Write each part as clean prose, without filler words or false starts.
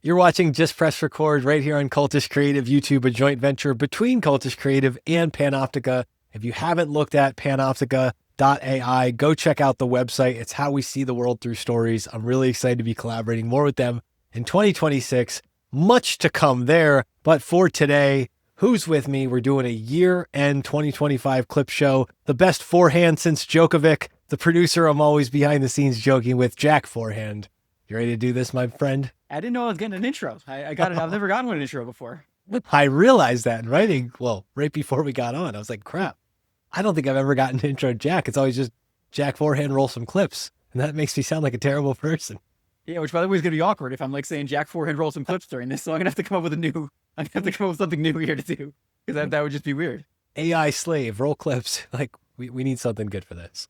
You're watching Just Press Record right here on Cultish Creative YouTube, a joint venture between Cultish Creative and Panoptica. If you haven't looked at panoptica.ai, go check out the website. It's how we see the world through stories. I'm really excited to be collaborating more with them in 2026. Much to come there. But for today, who's with me? We're doing a year-end 2025 clip show. The best forehand since Djokovic. The producer I'm always behind the scenes joking with, Jack Forehand. You ready to do this, my friend? I didn't know I was getting an intro. I got it. I've never gotten an intro before. I realized that in writing, right before we got on. I was like, crap, I don't think I've ever gotten an intro Jack. It's always just Jack Forehand, roll some clips. And that makes me sound like a terrible person. Yeah, which by the way is going to be awkward if I'm like saying Jack Forehand, roll some clips during this. So I'm going to have to come up with something new here to do. Because that would just be weird. AI slave, roll clips. Like, we need something good for this.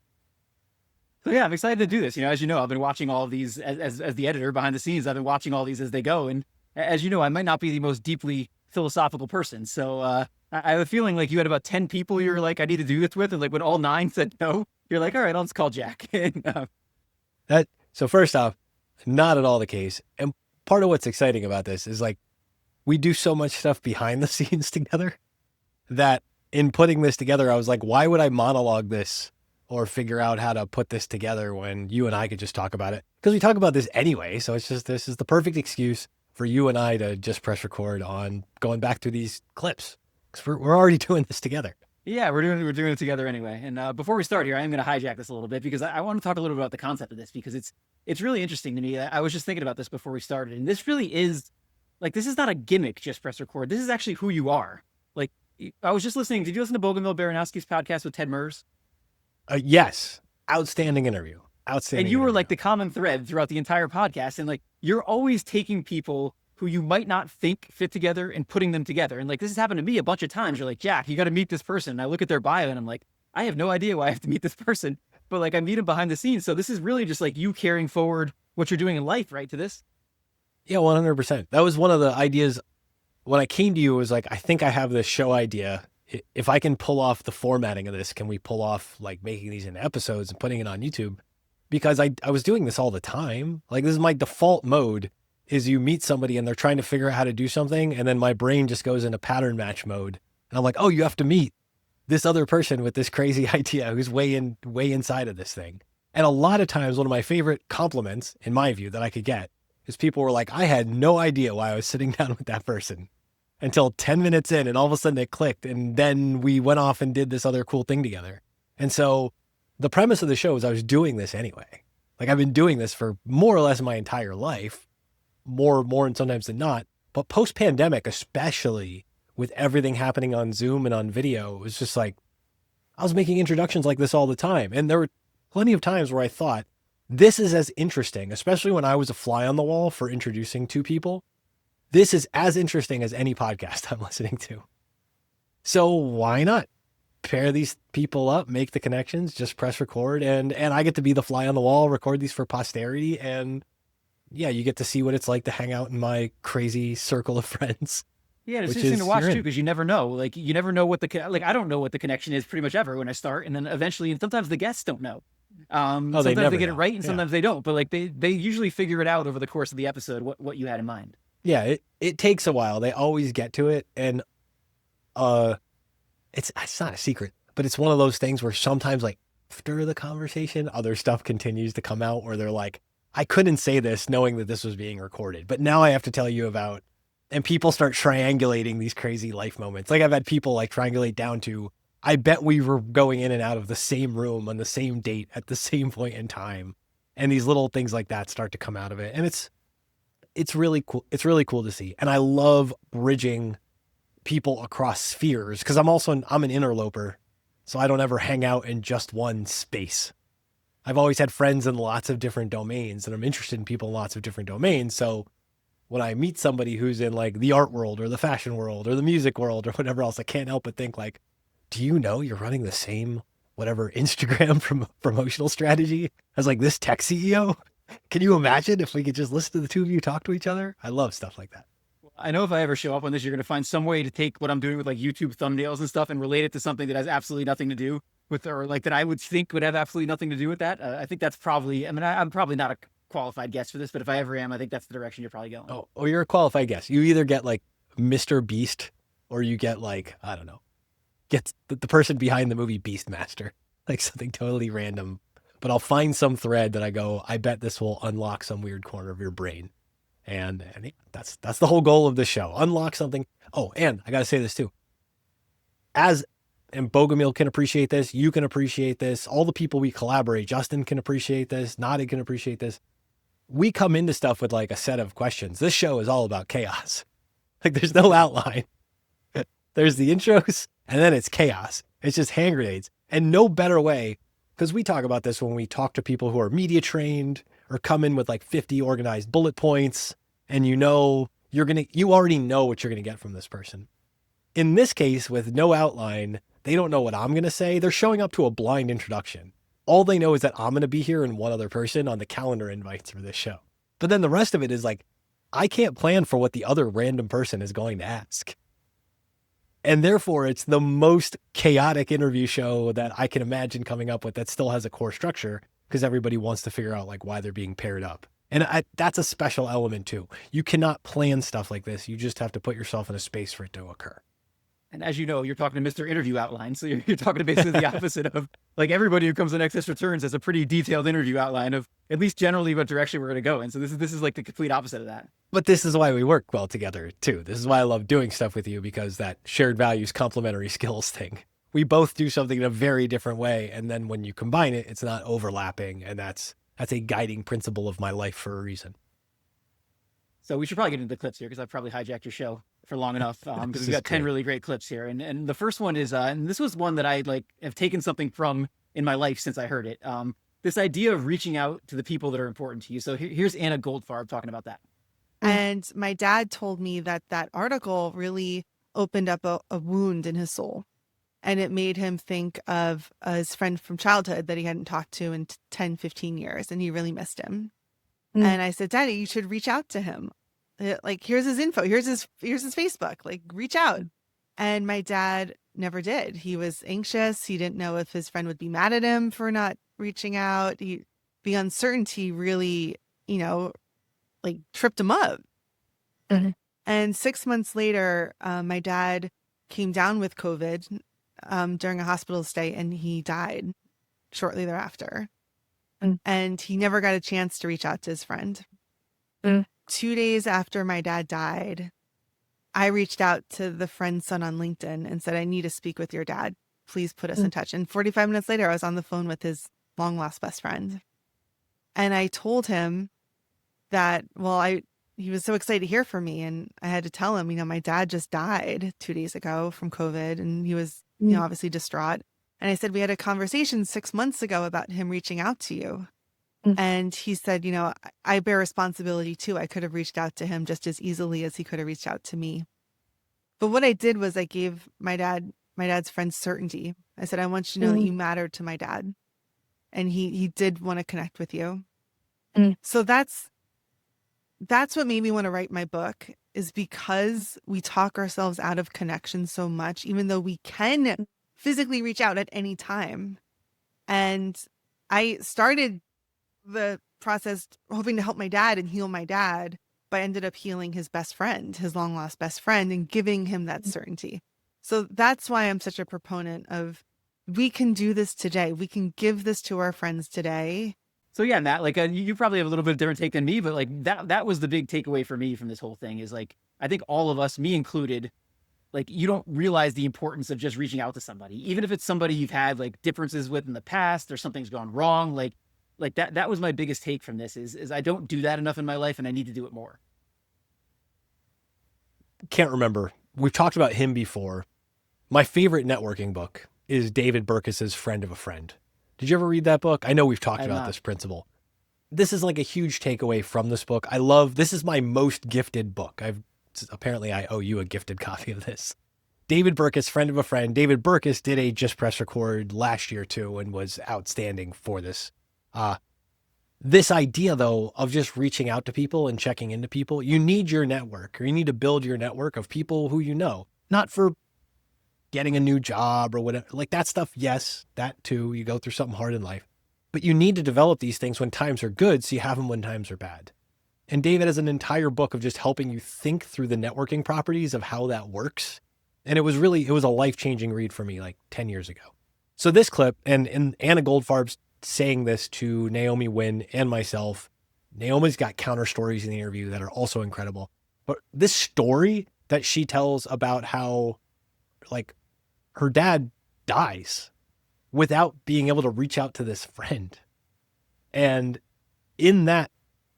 So yeah, I'm excited to do this. As you know, I've been watching all of these as the editor behind the scenes. I've been watching all these as they go. And as you know, I might not be the most deeply philosophical person. So I have a feeling like you had about 10 people you're like, I need to do this with. And like when all 9 said no, you're like, all right, I'll just call Jack. So first off, not at all the case. And part of what's exciting about this is like, we do so much stuff behind the scenes together that in putting this together, I was like, why would I monologue this or figure out how to put this together when you and I could just talk about it? Because we talk about this anyway. So it's just, this is the perfect excuse for you and I to just press record on going back to these clips. Because we're already doing this together. Yeah, we're doing it together anyway. And before we start here, I am going to hijack this a little bit because I want to talk a little bit about the concept of this because it's really interesting to me. I was just thinking about this before we started. And this really is, like, this is not a gimmick, just press record. This is actually who you are. Like, I was just listening. Did you listen to Bogomil Baranowski's podcast with Ted Mers? Yes. Outstanding interview. Outstanding. And you were like the common thread throughout the entire podcast. And like, you're always taking people who you might not think fit together and putting them together. And like, this has happened to me a bunch of times. You're like, Jack, you got to meet this person. And I look at their bio and I'm like, I have no idea why I have to meet this person, but like I meet him behind the scenes. So this is really just like you carrying forward what you're doing in life, right? To this. Yeah, 100%. That was one of the ideas when I came to you. It was like, I think I have this show idea. If I can pull off the formatting of this, can we pull off like making these into episodes and putting it on YouTube? Because I was doing this all the time. Like, this is my default mode, is you meet somebody and they're trying to figure out how to do something. And then my brain just goes into pattern match mode. And I'm like, oh, you have to meet this other person with this crazy idea who's way inside of this thing. And a lot of times, one of my favorite compliments, in my view, that I could get is people were like, I had no idea why I was sitting down with that person until 10 minutes in, and all of a sudden it clicked. And then we went off and did this other cool thing together. And so the premise of the show is I was doing this anyway. Like, I've been doing this for more or less my entire life, more and sometimes than not. But post-pandemic, especially with everything happening on Zoom and on video, it was just like, I was making introductions like this all the time. And there were plenty of times where I thought, this is as interesting, especially when I was a fly on the wall for introducing two people. This is as interesting as any podcast I'm listening to. So why not pair these people up, make the connections, just press record, and I get to be the fly on the wall, record these for posterity, and yeah, you get to see what it's like to hang out in my crazy circle of friends. Yeah, it's interesting to watch too, because you never know. Like, you never know what I don't know what the connection is pretty much ever when I start, and then eventually, and sometimes the guests don't know. Sometimes they get it right, and sometimes they don't. But like they usually figure it out over the course of the episode what you had in mind. Yeah, it takes a while. They always get to it, and it's not a secret, but it's one of those things where sometimes, like, after the conversation, other stuff continues to come out where they're like, I couldn't say this knowing that this was being recorded, but now I have to tell you about, and people start triangulating these crazy life moments. Like, I've had people like triangulate down to, I bet we were going in and out of the same room on the same date at the same point in time. And these little things like that start to come out of it. And it's really cool. It's really cool to see. And I love bridging people across spheres, because I'm an interloper. So I don't ever hang out in just one space. I've always had friends in lots of different domains, and I'm interested in people in lots of different domains. So when I meet somebody who's in like the art world or the fashion world or the music world or whatever else, I can't help but think like, do you know you're running the same whatever Instagram promotional strategy as like this tech CEO? Can you imagine if we could just listen to the two of you talk to each other? I love stuff like that. I know if I ever show up on this, you're going to find some way to take what I'm doing with like YouTube thumbnails and stuff and relate it to something that has absolutely nothing to do with, or like that I would think would have absolutely nothing to do with that. I think that's probably, I'm probably not qualified guess for this, but if I ever am, I think that's the direction you're probably going. Oh, you're a qualified guess. You either get like Mr. Beast or you get like, I don't know, get the person behind the movie Beastmaster, like something totally random. But I'll find some thread that I go, I bet this will unlock some weird corner of your brain. And that's the whole goal of this show. Unlock something. Oh, and I got to say this too. And Bogomil can appreciate this. You can appreciate this. All the people we collaborate, Justin can appreciate this. Nadi can appreciate this. We come into stuff with like a set of questions. This show is all about chaos. Like there's no outline. There's the intros and then it's chaos. It's just hand grenades. And no better way, because we talk about this when we talk to people who are media trained or come in with like 50 organized bullet points and you already know what you're going to get from this person. In this case, with no outline, they don't know what I'm going to say. They're showing up to a blind introduction. All they know is that I'm going to be here and one other person on the calendar invites for this show. But then the rest of it is like, I can't plan for what the other random person is going to ask. And therefore, it's the most chaotic interview show that I can imagine coming up with that still has a core structure because everybody wants to figure out like why they're being paired up. And that's a special element too. You cannot plan stuff like this. You just have to put yourself in a space for it to occur. And as you know, you're talking to Mr. Interview Outline. So you're talking to basically the opposite of like everybody who comes on Excess Returns has a pretty detailed interview outline of at least generally what direction we're going to go in. So this is like the complete opposite of that. But this is why we work well together too. This is why I love doing stuff with you, because that shared values, complementary skills thing. We both do something in a very different way. And then when you combine it, it's not overlapping. And that's a guiding principle of my life for a reason. So we should probably get into the clips here because I've probably hijacked your show for long enough because we've got 10 really great clips here. And the first one is, and this was one that I like have taken something from in my life since I heard it. This idea of reaching out to the people that are important to you. So here's Anna Goldfarb talking about that. And my dad told me that article really opened up a wound in his soul. And it made him think of his friend from childhood that he hadn't talked to in 10, 15 years. And he really missed him. And I said, Daddy, you should reach out to him. Like, here's his info. Here's his Facebook. Like, reach out. And my dad never did. He was anxious. He didn't know if his friend would be mad at him for not reaching out. The uncertainty really, like tripped him up. Mm-hmm. And 6 months later, my dad came down with COVID during a hospital stay, and he died shortly thereafter. And he never got a chance to reach out to his friend. 2 days after my dad died, I reached out to the friend's son on LinkedIn and said, I need to speak with your dad. Please put us in touch. And 45 minutes later, I was on the phone with his long lost best friend. And I told him that, he was so excited to hear from me. And I had to tell him, my dad just died 2 days ago from COVID. And he was, obviously distraught. And I said, we had a conversation 6 months ago about him reaching out to you. And he said, I bear responsibility too. I could have reached out to him just as easily as he could have reached out to me. But what I did was I gave my dad's friend certainty. I said, I want you to know that you mattered to my dad. And he did want to connect with you. So that's what made me want to write my book, is because we talk ourselves out of connection so much, even though we can physically reach out at any time. And I started the process hoping to help my dad and heal my dad, but I ended up healing his best friend, his long lost best friend, and giving him that certainty. So that's why I'm such a proponent of, we can do this today. We can give this to our friends today. So yeah, Matt, like you probably have a little bit different take than me, but like that was the big takeaway for me from this whole thing is like, I think all of us, me included, like you don't realize the importance of just reaching out to somebody, even if it's somebody you've had like differences with in the past or something's gone wrong. Like that was my biggest take from this is I don't do that enough in my life and I need to do it more. Can't remember. We've talked about him before. My favorite networking book is David Burkus's Friend of a Friend. Did you ever read that book? I know we've talked about this principle. This is like a huge takeaway from this book. This is my most gifted book. Apparently I owe you a gifted copy of this. David Burkus, Friend of a Friend. David Burkus did a Just Press Record last year too and was outstanding for this. This idea though of just reaching out to people and checking into people, you need your network, or you need to build your network of people who you know, not for getting a new job or whatever, like that stuff. Yes, that too, you go through something hard in life, But you need to develop these things when times are good so you have them when times are bad. And David has an entire book of just helping you think through the networking properties of how that works. And it was a life-changing read for me like 10 years ago. So this clip, and Anna Goldfarb's saying this to Naomi Wynn and myself. Naomi's got counter stories in the interview that are also incredible. But this story that she tells about how like her dad dies without being able to reach out to this friend. And in that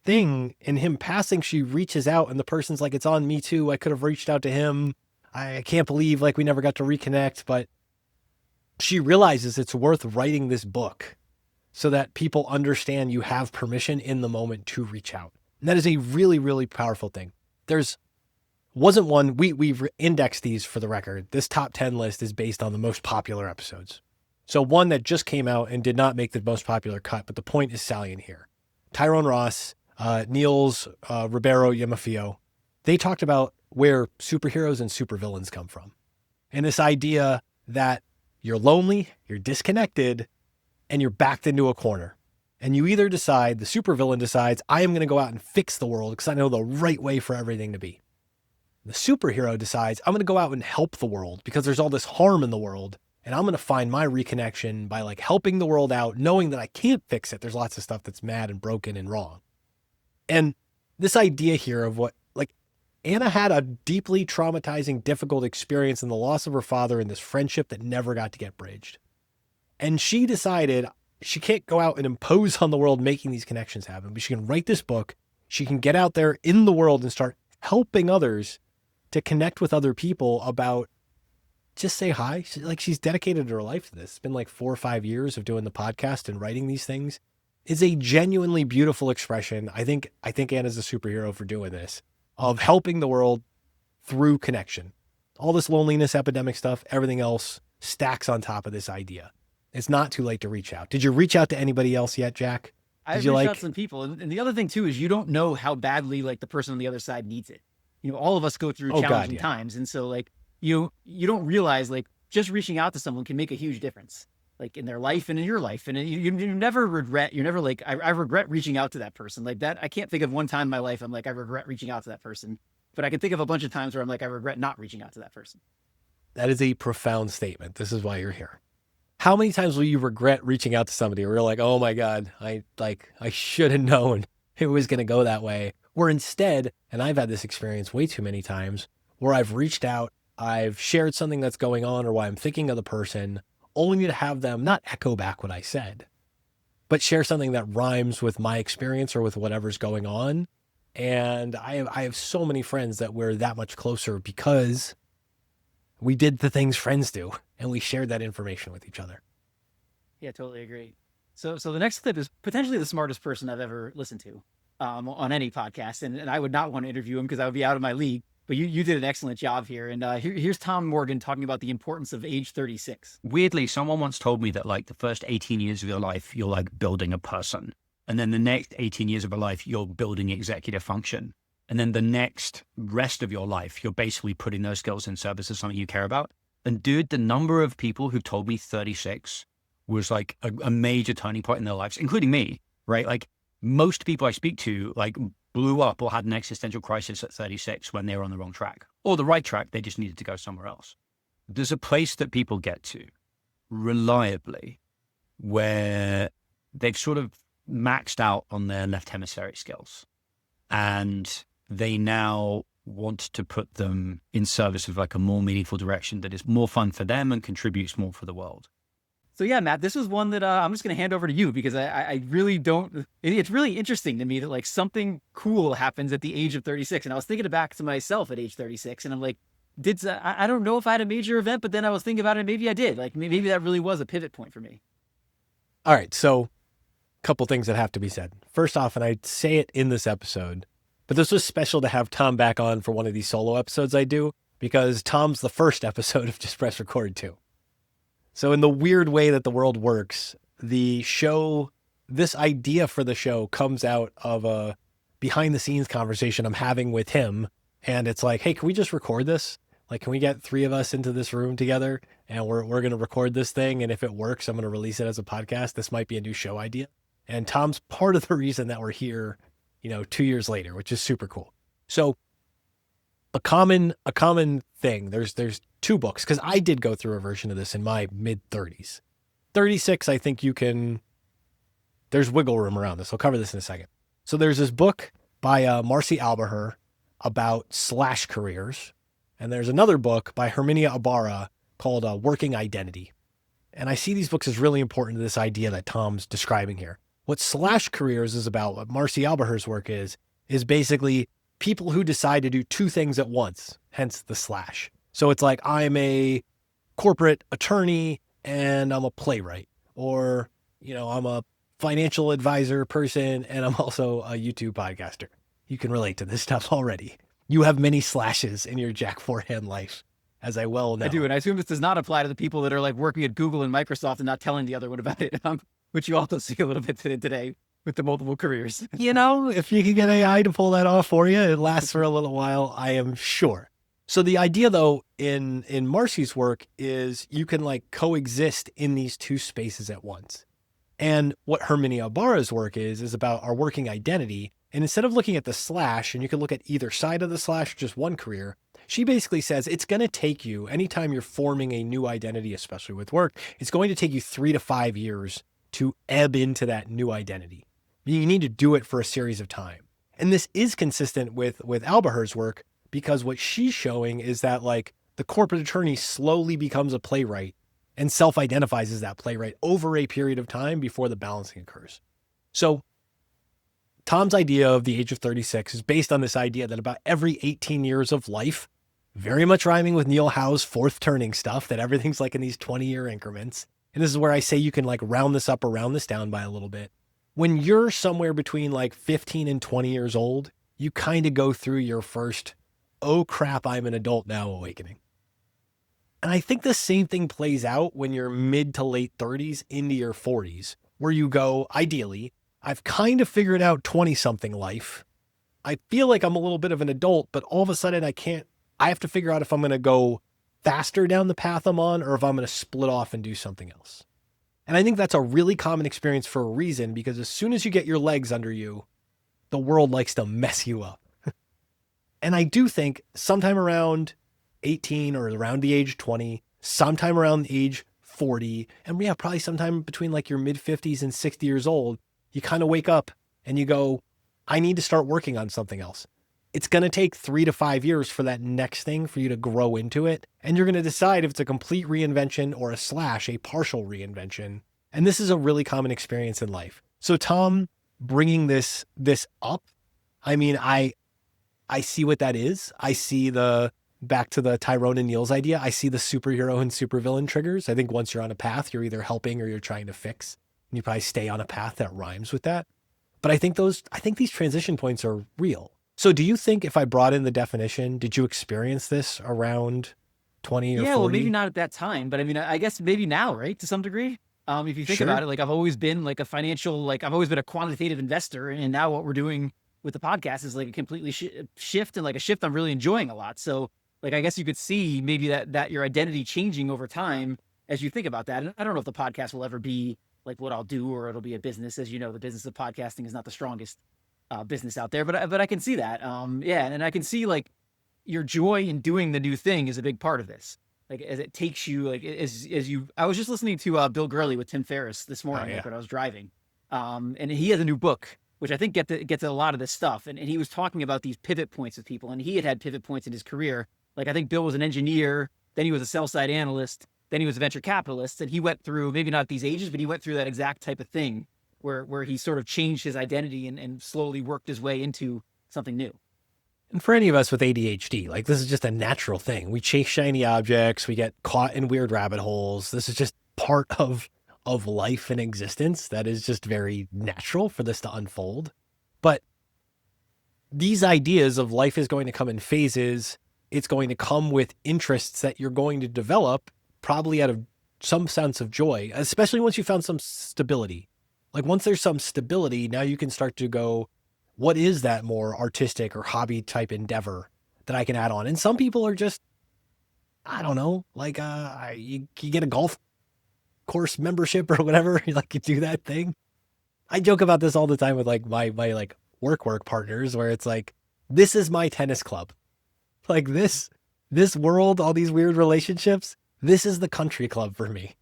thing, in him passing, she reaches out and the person's like, it's on me too. I could have reached out to him. I can't believe like we never got to reconnect, but she realizes it's worth writing this book so that people understand you have permission in the moment to reach out. And that is a really, really powerful thing. Wasn't one, we've indexed these for the record. This top 10 list is based on the most popular episodes. So one that just came out and did not make the most popular cut, but the point is salient here. Tyrone Ross, Niels Ribeiro Yamafio, they talked about where superheroes and supervillains come from. And this idea that you're lonely, you're disconnected, and you're backed into a corner. And you either decide, the supervillain decides, I am going to go out and fix the world because I know the right way for everything to be. The superhero decides, I'm going to go out and help the world because there's all this harm in the world. And I'm going to find my reconnection by like helping the world out, knowing that I can't fix it. There's lots of stuff that's mad and broken and wrong. And this idea here of what, like, Anna had a deeply traumatizing, difficult experience in the loss of her father and this friendship that never got to get bridged. And she decided she can't go out and impose on the world making these connections happen, but she can write this book. She can get out there in the world and start helping others to connect with other people about just say hi. She's dedicated her life to this. It's been like 4 or 5 years of doing the podcast and writing these things. It's a genuinely beautiful expression. I think Anna's a superhero for doing this, of helping the world through connection. All this loneliness epidemic stuff, everything else stacks on top of this idea. It's not too late to reach out. Did you reach out to anybody else yet, Jack? I've reached out to some people. And the other thing too, is you don't know how badly like the person on the other side needs it. You know, all of us go through challenging times. And so like, you don't realize like just reaching out to someone can make a huge difference, like in their life and in your life. And you never regret, you're never like, I regret reaching out to that person like that. I can't think of one time in my life I'm like, I regret reaching out to that person, but I can think of a bunch of times where I'm like, I regret not reaching out to that person. That is a profound statement. This is why you're here. How many times will you regret reaching out to somebody where you're like, oh my God, I should have known it was going to go that way. Or instead, and I've had this experience way too many times, where I've reached out, I've shared something that's going on or why I'm thinking of the person, only to have them not echo back what I said, but share something that rhymes with my experience or with whatever's going on. And I have so many friends that we're that much closer because we did the things friends do and we shared that information with each other. Yeah, totally agree. So the next clip is potentially the smartest person I've ever listened to on any podcast. And I would not want to interview him because I would be out of my league. But you did an excellent job here. And here's Tom Morgan talking about the importance of age 36. Weirdly, someone once told me that like the first 18 years of your life, you're like building a person. And then the next 18 years of your life, you're building executive function. And then the next rest of your life, you're basically putting those skills in service of something you care about. And dude, the number of people who told me 36 was like a major turning point in their lives, including me, right? Like most people I speak to like blew up or had an existential crisis at 36 when they were on the wrong track or the right track. They just needed to go somewhere else. There's a place that people get to reliably where they've sort of maxed out on their left hemispheric skills and they now want to put them in service of like a more meaningful direction that is more fun for them and contributes more for the world. So yeah, Matt, this was one that I'm just going to hand over to you because I really don't, it's really interesting to me that like something cool happens at the age of 36. And I was thinking back to myself at age 36 and I'm like, I don't know if I had a major event, but then I was thinking about it. Maybe I did. Like maybe that really was a pivot point for me. All right. So a couple things that have to be said. First off, and I say it in this episode, but this was special to have Tom back on for one of these solo episodes I do because Tom's the first episode of Just Press Record too. So in the weird way that the world works, the show, this idea for the show comes out of a behind the scenes conversation I'm having with him. And it's like, hey, can we just record this? Like, can we get 3 of us into this room together and we're going to record this thing? And if it works, I'm going to release it as a podcast. This might be a new show idea. And Tom's part of the reason that we're here, 2 years later, which is super cool. So a common thing, there's 2 books, because I did go through a version of this in my mid-30s. 36, I think there's wiggle room around this. I'll cover this in a second. So there's this book by Marcy Alberher about slash careers. And there's another book by Herminia Ibarra called Working Identity. And I see these books as really important to this idea that Tom's describing here. What slash careers is about, what Marcy Alberher's work is basically people who decide to do 2 things at once, hence the slash. So it's like, I'm a corporate attorney and I'm a playwright, or, I'm a financial advisor person and I'm also a YouTube podcaster. You can relate to this stuff already. You have many slashes in your Jack Forehand life, as I well know. I do, and I assume this does not apply to the people that are like working at Google and Microsoft and not telling the other one about it, which you also see a little bit today with the multiple careers. If you can get AI to pull that off for you, it lasts for a little while, I am sure. So the idea, though, in Marcy's work is you can like coexist in these 2 spaces at once. And what Herminia Ibarra's work is about our working identity. And instead of looking at the slash, and you can look at either side of the slash, just one career, she basically says it's going to take you, anytime you're forming a new identity, especially with work, it's going to take you 3 to 5 years to ebb into that new identity. You need to do it for a series of time. And this is consistent with Alberher's work, because what she's showing is that like the corporate attorney slowly becomes a playwright and self-identifies as that playwright over a period of time before the balancing occurs. So Tom's idea of the age of 36 is based on this idea that about every 18 years of life, very much rhyming with Neil Howe's fourth turning stuff, that everything's like in these 20-year increments. And this is where I say you can like round this up or round this down by a little bit. When you're somewhere between like 15 and 20 years old, you kind of go through your first, oh crap, I'm an adult now awakening. And I think the same thing plays out when you're mid to late 30s into your 40s, where you go, ideally, I've kind of figured out 20-something life. I feel like I'm a little bit of an adult, but all of a sudden I have to figure out if I'm going to go faster down the path I'm on or if I'm going to split off and do something else. And I think that's a really common experience for a reason, because as soon as you get your legs under you, the world likes to mess you up. And I do think sometime around 18 or around the age 20, sometime around the age 40, and yeah, probably sometime between like your mid 50s and 60 years old, you kind of wake up and you go, I need to start working on something else. It's going to take 3 to 5 years for that next thing for you to grow into it. And you're going to decide if it's a complete reinvention or a partial reinvention. And this is a really common experience in life. So Tom bringing this up, I mean, I see what that is. I see back to the Tyrone and Neil's idea, I see the superhero and supervillain triggers. I think once you're on a path, you're either helping or you're trying to fix. And you probably stay on a path that rhymes with that. But I think these transition points are real. So do you think if I brought in the definition, did you experience this around 20 or 40? Yeah, well, maybe not at that time, but I mean, I guess maybe now, right? To some degree. If you think Sure. about it, like I've always been like I've always been a quantitative investor. And now what we're doing with the podcast is like a completely shift, and like a shift I'm really enjoying a lot. So like, I guess you could see maybe that your identity changing over time as you think about that. And I don't know if the podcast will ever be like what I'll do, or it'll be a business. As you know, the business of podcasting is not the strongest business out there, but I can see that. Yeah. And I can see like your joy in doing the new thing is a big part of this. Like as it takes you, like I was just listening to Bill Gurley with Tim Ferriss this morning, like when I was driving. And he has a new book, which I think gets at a lot of this stuff. And he was talking about these pivot points with people, and he had pivot points in his career. Like I think Bill was an engineer, then he was a sell-side analyst, then he was a venture capitalist, and he went through, maybe not at these ages, but he went through that exact type of thing where he sort of changed his identity and slowly worked his way into something new. And for any of us with ADHD, like this is just a natural thing. We chase shiny objects, we get caught in weird rabbit holes. This is just part of life and existence that is just very natural for this to unfold. But these ideas of life is going to come in phases. It's going to come with interests that you're going to develop probably out of some sense of joy, especially once you found some stability. Like once there's some stability, now you can start to go, what is that more artistic or hobby type endeavor that I can add on? And some people are just I don't know, like you get a golf course membership or whatever, like you do that thing. I joke about this all the time with like my like work partners where it's like, this is my tennis club. Like this world, all these weird relationships, this is the country club for me.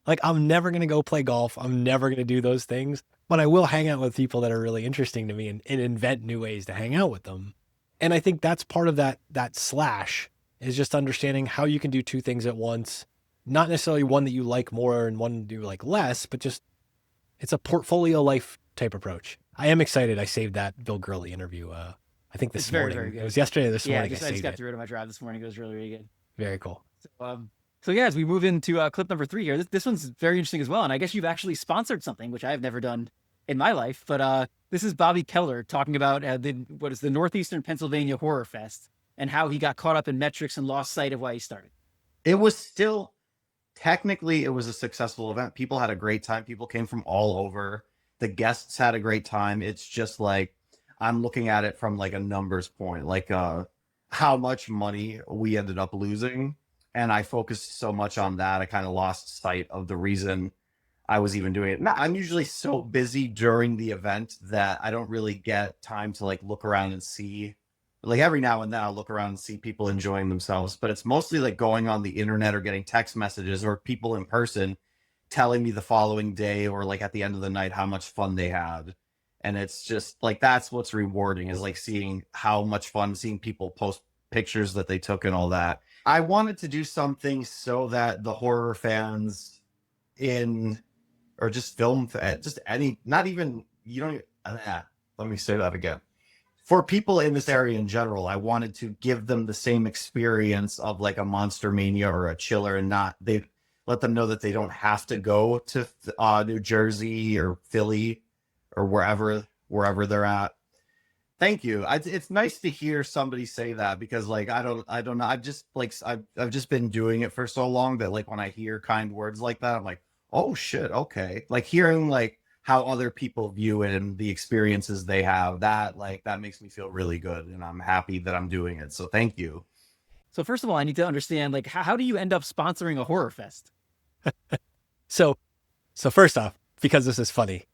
Like I'm never going to go play golf. I'm never going to do those things, but I will hang out with people that are really interesting to me and invent new ways to hang out with them. And I think that's part of that slash is just understanding how you can do two things at once. Not necessarily one that you like more and one you like less, but just it's a portfolio life type approach. I am excited. I saved that Bill Gurley interview. I think this morning. Very good. It was yesterday or this morning. I just got through it on my drive this morning. It was really, really good. Very cool. So yeah, as we move into clip number 3 here, this one's very interesting as well. And I guess you've actually sponsored something, which I have never done in my life. But this is Bobby Keller talking about the Northeastern Pennsylvania Horror Fest and how he got caught up in metrics and lost sight of why he started. It was still, technically, it was a successful event. People had a great time. People came from all over. The guests had a great time. It's just like, I'm looking at it from like a numbers point, like how much money we ended up losing. And I focused so much on that. I kind of lost sight of the reason I was even doing it. I'm usually so busy during the event that I don't really get time to like look around and see. Like every now and then I'll look around and see people enjoying themselves, but it's mostly like going on the internet or getting text messages or people in person telling me the following day or like at the end of the night how much fun they had. And it's just like, that's what's rewarding, is like seeing how much fun, seeing people post pictures that they took and all that. I wanted to do something so that the horror fans or just film, just any, not even, you don't, let me say that again. For people in this area in general, I wanted to give them the same experience of like a Monster Mania or a Chiller, and they let them know that they don't have to go to New Jersey or Philly or wherever they're at. Thank you. It's nice to hear somebody say that, because like I don't know. I've just been doing it for so long that like when I hear kind words like that, I'm like, oh shit, okay. Like hearing like how other people view it and the experiences they have, that makes me feel really good, and I'm happy that I'm doing it. So thank you. So first of all, I need to understand, like, how do you end up sponsoring a horror fest? So first off, because this is funny,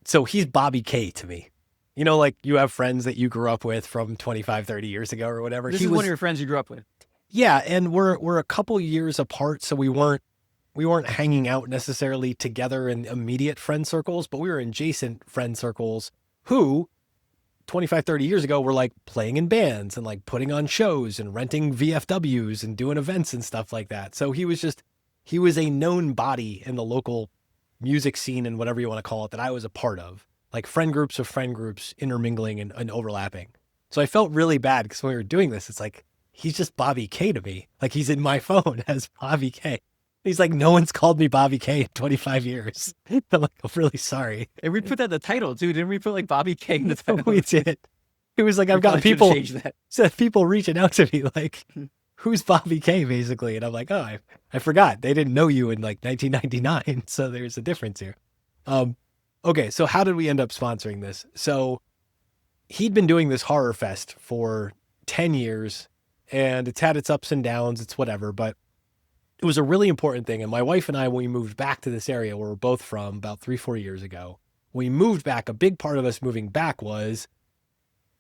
so he's Bobby K to me. You know, like you have friends that you grew up with from 25, 30 years ago or whatever. This is one of your friends you grew up with. Yeah, and we're a couple years apart, so we weren't hanging out necessarily together in immediate friend circles, but we were in adjacent friend circles who 25, 30 years ago were like playing in bands and like putting on shows and renting VFWs and doing events and stuff like that. So he was a known body in the local music scene and whatever you want to call it that I was a part of, like friend groups of friend groups intermingling and overlapping. So I felt really bad because when we were doing this, it's like, he's just Bobby K to me. Like he's in my phone as Bobby K. He's like, no one's called me Bobby K in 25 years. I'm like, I'm really sorry. And we put that in the title, too. Didn't we put like Bobby K in the title? We did. It was like, I've got people reaching out to me like, who's Bobby K basically? And I'm like, oh, I forgot. They didn't know you in like 1999. So there's a difference here. Okay. So how did we end up sponsoring this? So he'd been doing this horror fest for 10 years and it's had its ups and downs. It's whatever, but it was a really important thing. And my wife and I, when we moved back to this area where we're both from about 3-4 years ago, when we moved back, a big part of us moving back was,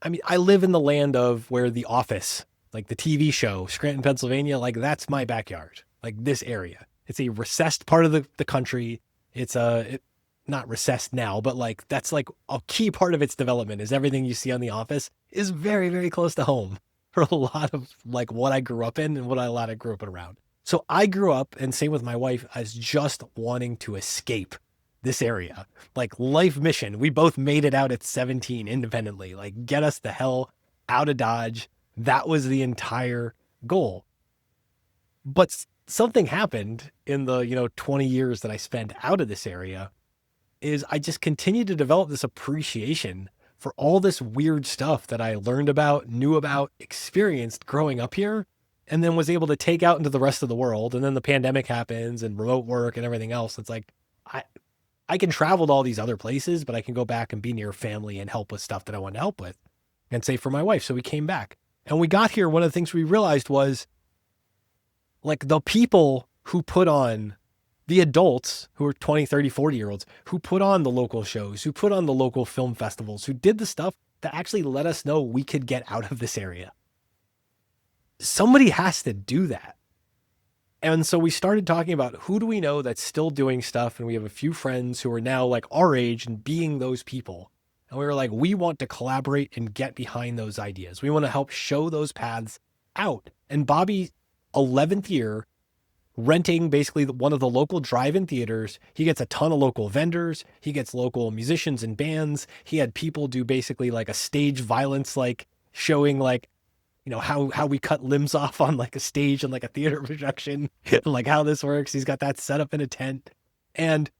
I mean, I live in the land of where The Office, like the TV show, Scranton, Pennsylvania, like that's my backyard, like this area. It's a recessed part of the country. It's not recessed now, but like that's like a key part of its development is everything you see on The Office is very, very close to home for a lot of like what I grew up in and what I grew up around. So I grew up, and same with my wife, as just wanting to escape this area. Like life mission. We both made it out at 17 independently. Like get us the hell out of Dodge. That was the entire goal. But something happened in the 20 years that I spent out of this area is I just continued to develop this appreciation for all this weird stuff that I learned about, knew about, experienced growing up here, and then was able to take out into the rest of the world. And then the pandemic happens and remote work and everything else. It's like, I can travel to all these other places, but I can go back and be near family and help with stuff that I want to help with and say for my wife. So we came back and we got here. One of the things we realized was like the people who put on, the adults who are 20, 30, 40-year-olds who put on the local shows, who put on the local film festivals, who did the stuff that actually let us know we could get out of this area. Somebody has to do that. And so we started talking about who do we know that's still doing stuff. And we have a few friends who are now like our age and being those people. And we were like, we want to collaborate and get behind those ideas. We want to help show those paths out. And Bobby, 11th year, renting basically one of the local drive-in theaters. He gets a ton of local vendors. He gets local musicians and bands. He had people do basically like a stage violence, like showing like, you know, how we cut limbs off on like a stage and like a theater production and like how this works. He's got that set up in a tent. And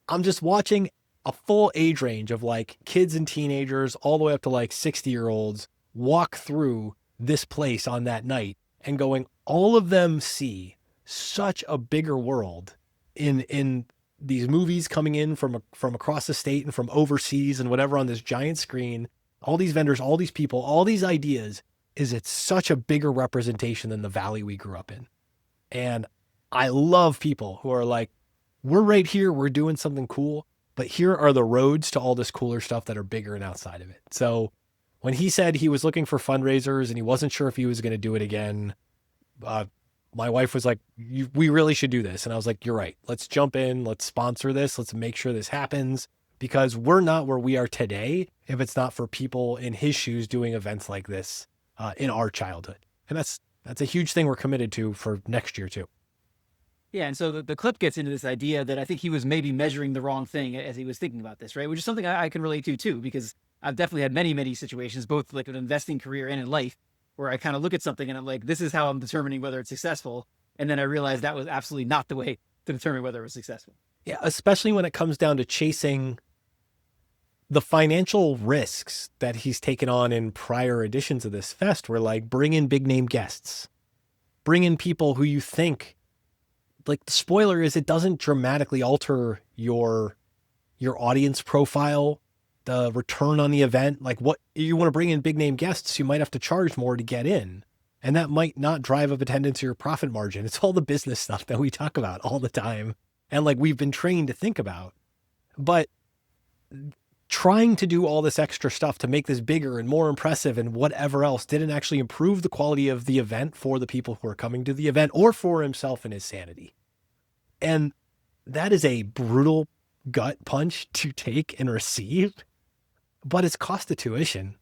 I'm just watching a full age range of like kids and teenagers all the way up to like 60-year-olds walk through this place on that night and going, all of them see such a bigger world in these movies coming in from across the state and from overseas and whatever on this giant screen, all these vendors, all these people, all these ideas, is it's such a bigger representation than the valley we grew up in. And I love people who are like, we're right here, we're doing something cool, but here are the roads to all this cooler stuff that are bigger and outside of it. So when he said he was looking for fundraisers and he wasn't sure if he was going to do it again, my wife was like, we really should do this. And I was like, you're right. Let's jump in. Let's sponsor this. Let's make sure this happens, because we're not where we are today if it's not for people in his shoes doing events like this in our childhood. And that's a huge thing we're committed to for next year too. Yeah, and so the clip gets into this idea that I think he was maybe measuring the wrong thing as he was thinking about this, right? Which is something I can relate to too, because I've definitely had many, many situations, both like an investing career and in life, where I kind of look at something and I'm like, this is how I'm determining whether it's successful. And then I realized that was absolutely not the way to determine whether it was successful. Yeah, especially when it comes down to chasing the financial risks that he's taken on in prior editions of this fest, where like bring in big name guests, bring in people who you think, like the spoiler is it doesn't dramatically alter your audience profile, the return on the event. Like what you want to bring in big name guests, you might have to charge more to get in. And that might not drive up attendance or your profit margin. It's all the business stuff that we talk about all the time. And like we've been trained to think about, but trying to do all this extra stuff to make this bigger and more impressive and whatever else didn't actually improve the quality of the event for the people who are coming to the event or for himself and his sanity. And that is a brutal gut punch to take and receive, but it's cost of tuition.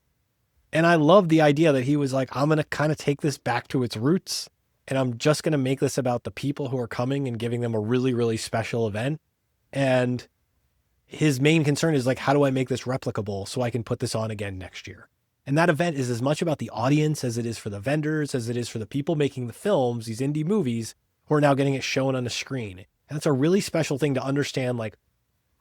And I love the idea that he was like, I'm going to kind of take this back to its roots, and I'm just going to make this about the people who are coming and giving them a really, really special event. And his main concern is like, how do I make this replicable so I can put this on again next year? And that event is as much about the audience as it is for the vendors, as it is for the people making the films, these indie movies who are now getting it shown on the screen. And that's a really special thing to understand. Like,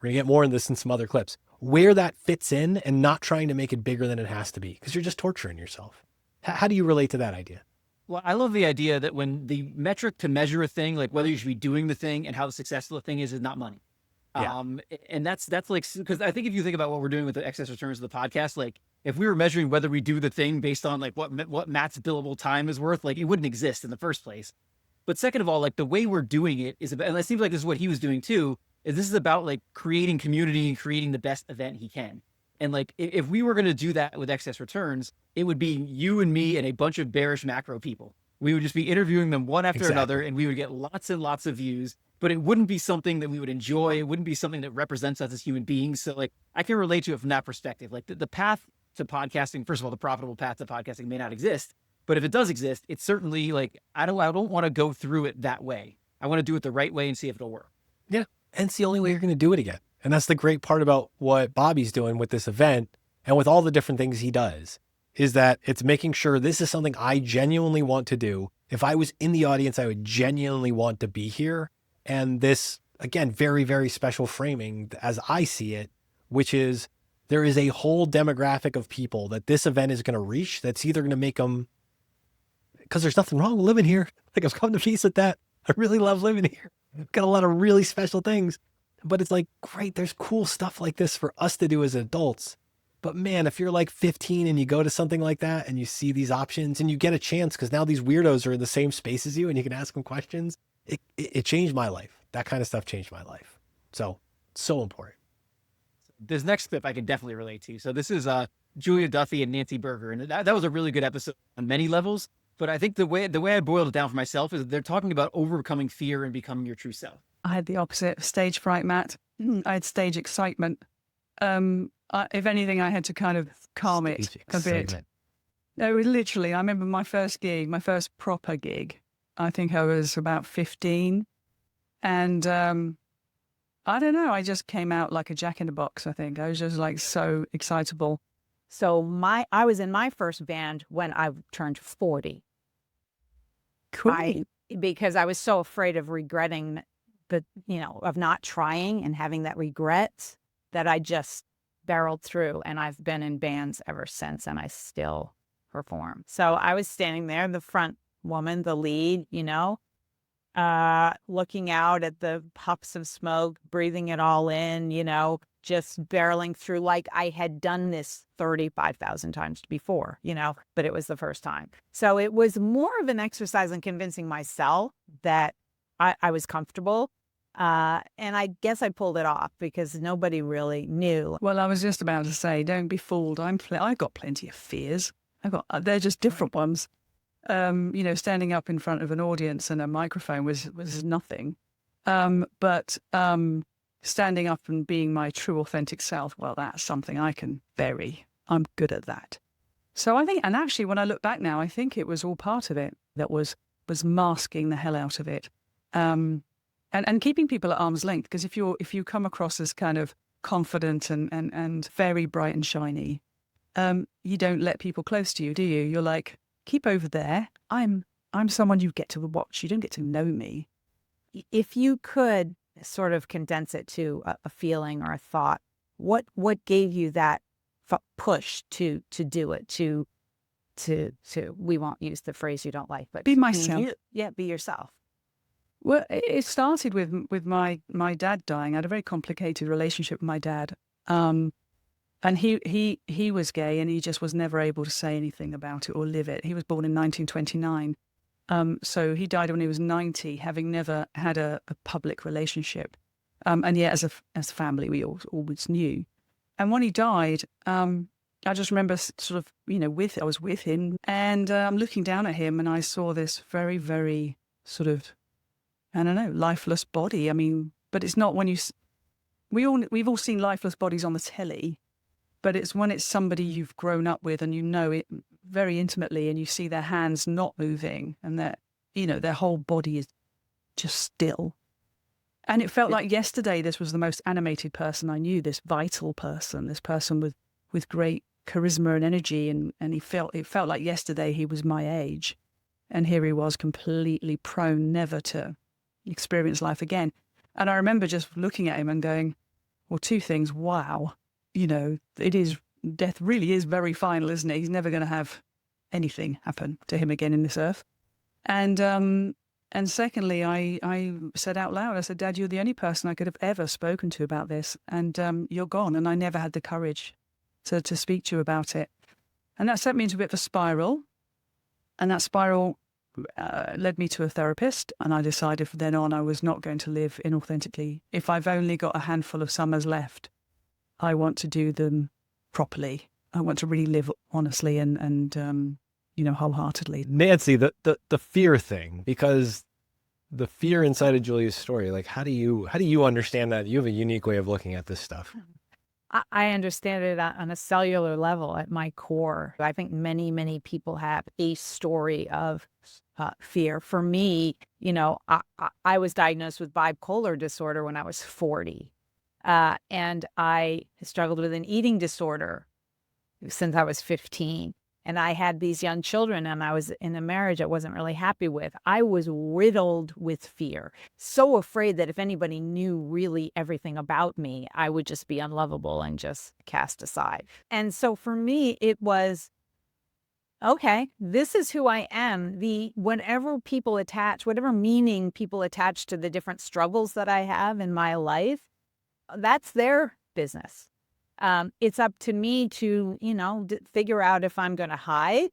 we're going to get more in this in some other clips, where that fits in and not trying to make it bigger than it has to be, because you're just torturing yourself. How do you relate to that idea? Well, I love the idea that when the metric to measure a thing, like whether you should be doing the thing and how successful the thing is not money. Yeah. And that's like, because I think if you think about what we're doing with the excess returns of the podcast, like if we were measuring whether we do the thing based on like what Matt's billable time is worth, like it wouldn't exist in the first place. But second of all, like the way we're doing it is about, and it seems like this is what he was doing too, is this is about like creating community and creating the best event he can. And like, if we were going to do that with excess returns, it would be you and me and a bunch of bearish macro people. We would just be interviewing them one after another, and we would get lots and lots of views, but it wouldn't be something that we would enjoy. It wouldn't be something that represents us as human beings. So like, I can relate to it from that perspective. Like the path to podcasting, first of all, the profitable path to podcasting may not exist, but if it does exist, it's certainly like, I don't want to go through it that way. I want to do it the right way and see if it'll work. Yeah. And it's the only way you're going to do it again. And that's the great part about what Bobby's doing with this event and with all the different things he does, is that it's making sure this is something I genuinely want to do. If I was in the audience, I would genuinely want to be here. And this, again, very, very special framing as I see it, which is there is a whole demographic of people that this event is going to reach that's either going to make them, because there's nothing wrong with living here. Like I've come to peace with that. I really love living here. I've got a lot of really special things, but it's like, great, there's cool stuff like this for us to do as adults. But man, if you're like 15 and you go to something like that and you see these options and you get a chance because now these weirdos are in the same space as you and you can ask them questions, it changed my life. That kind of stuff changed my life. So important. This next clip I can definitely relate to. So this is Julia Duthie and Nancy Berger, and that was a really good episode on many levels. But I think the way I boiled it down for myself is they're talking about overcoming fear and becoming your true self. I had the opposite, stage fright, Matt. I had stage excitement. If anything, I had to kind of calm it a bit. No, it was literally, I remember my first gig, my first proper gig. I think I was about 15. And I don't know, I just came out like a jack in the box, I think. I was just like so excitable. So I was in my first band when I turned 40. Cool. Because I was so afraid of regretting of not trying and having that regret that I just barreled through. And I've been in bands ever since, and I still perform. So I was standing there, the front woman, the lead, looking out at the puffs of smoke, breathing it all in, just barreling through like I had done this 35,000 times before, but it was the first time. So it was more of an exercise in convincing myself that I was comfortable. And I guess I pulled it off because nobody really knew. Well, I was just about to say, don't be fooled. I got plenty of fears. They're just different ones. Standing up in front of an audience and a microphone was nothing. But standing up and being my true authentic self, well, that's something I'm good at that. So I think, and actually when I look back now, I think it was all part of it that was masking the hell out of it. And keeping people at arm's length, because if you come across as kind of confident and very bright and shiny, you don't let people close to you, do you? You're like, keep over there. I'm someone you get to watch. You don't get to know me. If you could sort of condense it to a feeling or a thought, what gave you that push to do it? To we won't use the phrase you don't like, but be myself. Be yourself. Well, it started with my dad dying. I had a very complicated relationship with my dad. And he was gay, and he just was never able to say anything about it or live it. He was born in 1929. So he died when he was 90, having never had a public relationship. And yet as a family, we always knew. And when he died, I just remember sort of, I was with him, and I'm looking down at him, and I saw this very, very sort of, I don't know, lifeless body. I mean, but it's not when we've all seen lifeless bodies on the telly, but it's when it's somebody you've grown up with and you know it very intimately, and you see their hands not moving and their whole body is just still. And it felt like yesterday this was the most animated person I knew, this vital person, this person with great charisma and energy, and it felt like yesterday he was my age. And here he was completely prone never to experience life again. And I remember just looking at him and going, well, two things. Wow. Death really is very final, isn't it? He's never going to have anything happen to him again in this earth. And secondly, I said out loud, I said, Dad, you're the only person I could have ever spoken to about this, and you're gone. And I never had the courage to speak to you about it. And that sent me into a bit of a spiral. And that spiral led me to a therapist. And I decided from then on I was not going to live inauthentically. If I've only got a handful of summers left, I want to do them properly. I want to really live honestly and wholeheartedly. Nancy, the fear thing, because the fear inside of Julia's story, like how do you understand that? You have a unique way of looking at this stuff. I understand it on a cellular level at my core. I think many, many people have a story of fear. For me, I was diagnosed with bipolar disorder when I was 40. And I struggled with an eating disorder since I was 15. And I had these young children, and I was in a marriage I wasn't really happy with. I was riddled with fear, so afraid that if anybody knew really everything about me, I would just be unlovable and just cast aside. And so for me, it was, okay, this is who I am. Whatever meaning people attach to the different struggles that I have in my life, that's their business. It's up to me to, figure out if I'm going to hide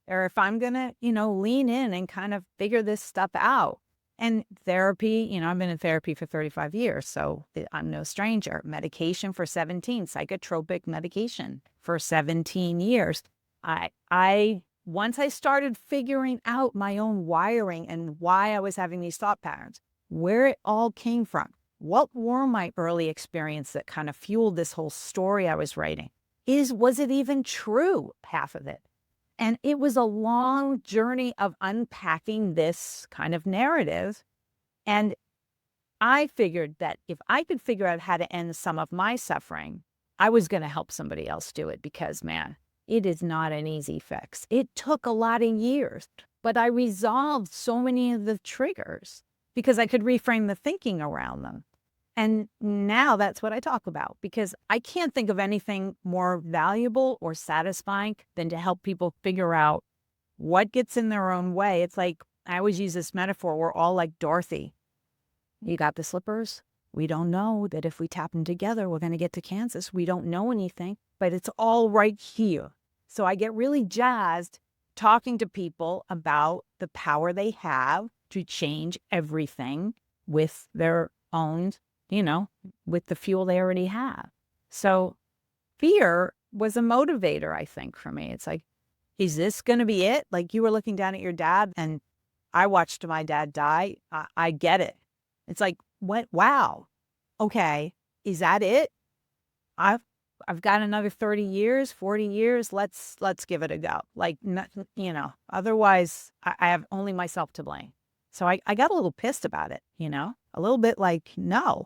or if I'm going to, lean in and kind of figure this stuff out. And therapy, I've been in therapy for 35 years, so I'm no stranger. Medication for 17, psychotropic medication for 17 years. Once I started figuring out my own wiring and why I was having these thought patterns, where it all came from, what were my early experiences that kind of fueled this whole story I was writing? Was it even true, half of it? And it was a long journey of unpacking this kind of narrative. And I figured that if I could figure out how to end some of my suffering, I was going to help somebody else do it because, man, it is not an easy fix. It took a lot of years, but I resolved so many of the triggers because I could reframe the thinking around them. And now that's what I talk about, because I can't think of anything more valuable or satisfying than to help people figure out what gets in their own way. It's like, I always use this metaphor, we're all like Dorothy. You got the slippers? We don't know that if we tap them together, we're going to get to Kansas. We don't know anything, but it's all right here. So I get really jazzed talking to people about the power they have to change everything with their own, with the fuel they already have. So fear was a motivator, I think, for me. It's like, is this going to be it? Like, you were looking down at your dad and I watched my dad die. I get it. It's like, what? Wow. Okay. Is that it? I've got another 30 years, 40 years. Let's give it a go. Like, otherwise I have only myself to blame. So I got a little pissed about it, a little bit like, no.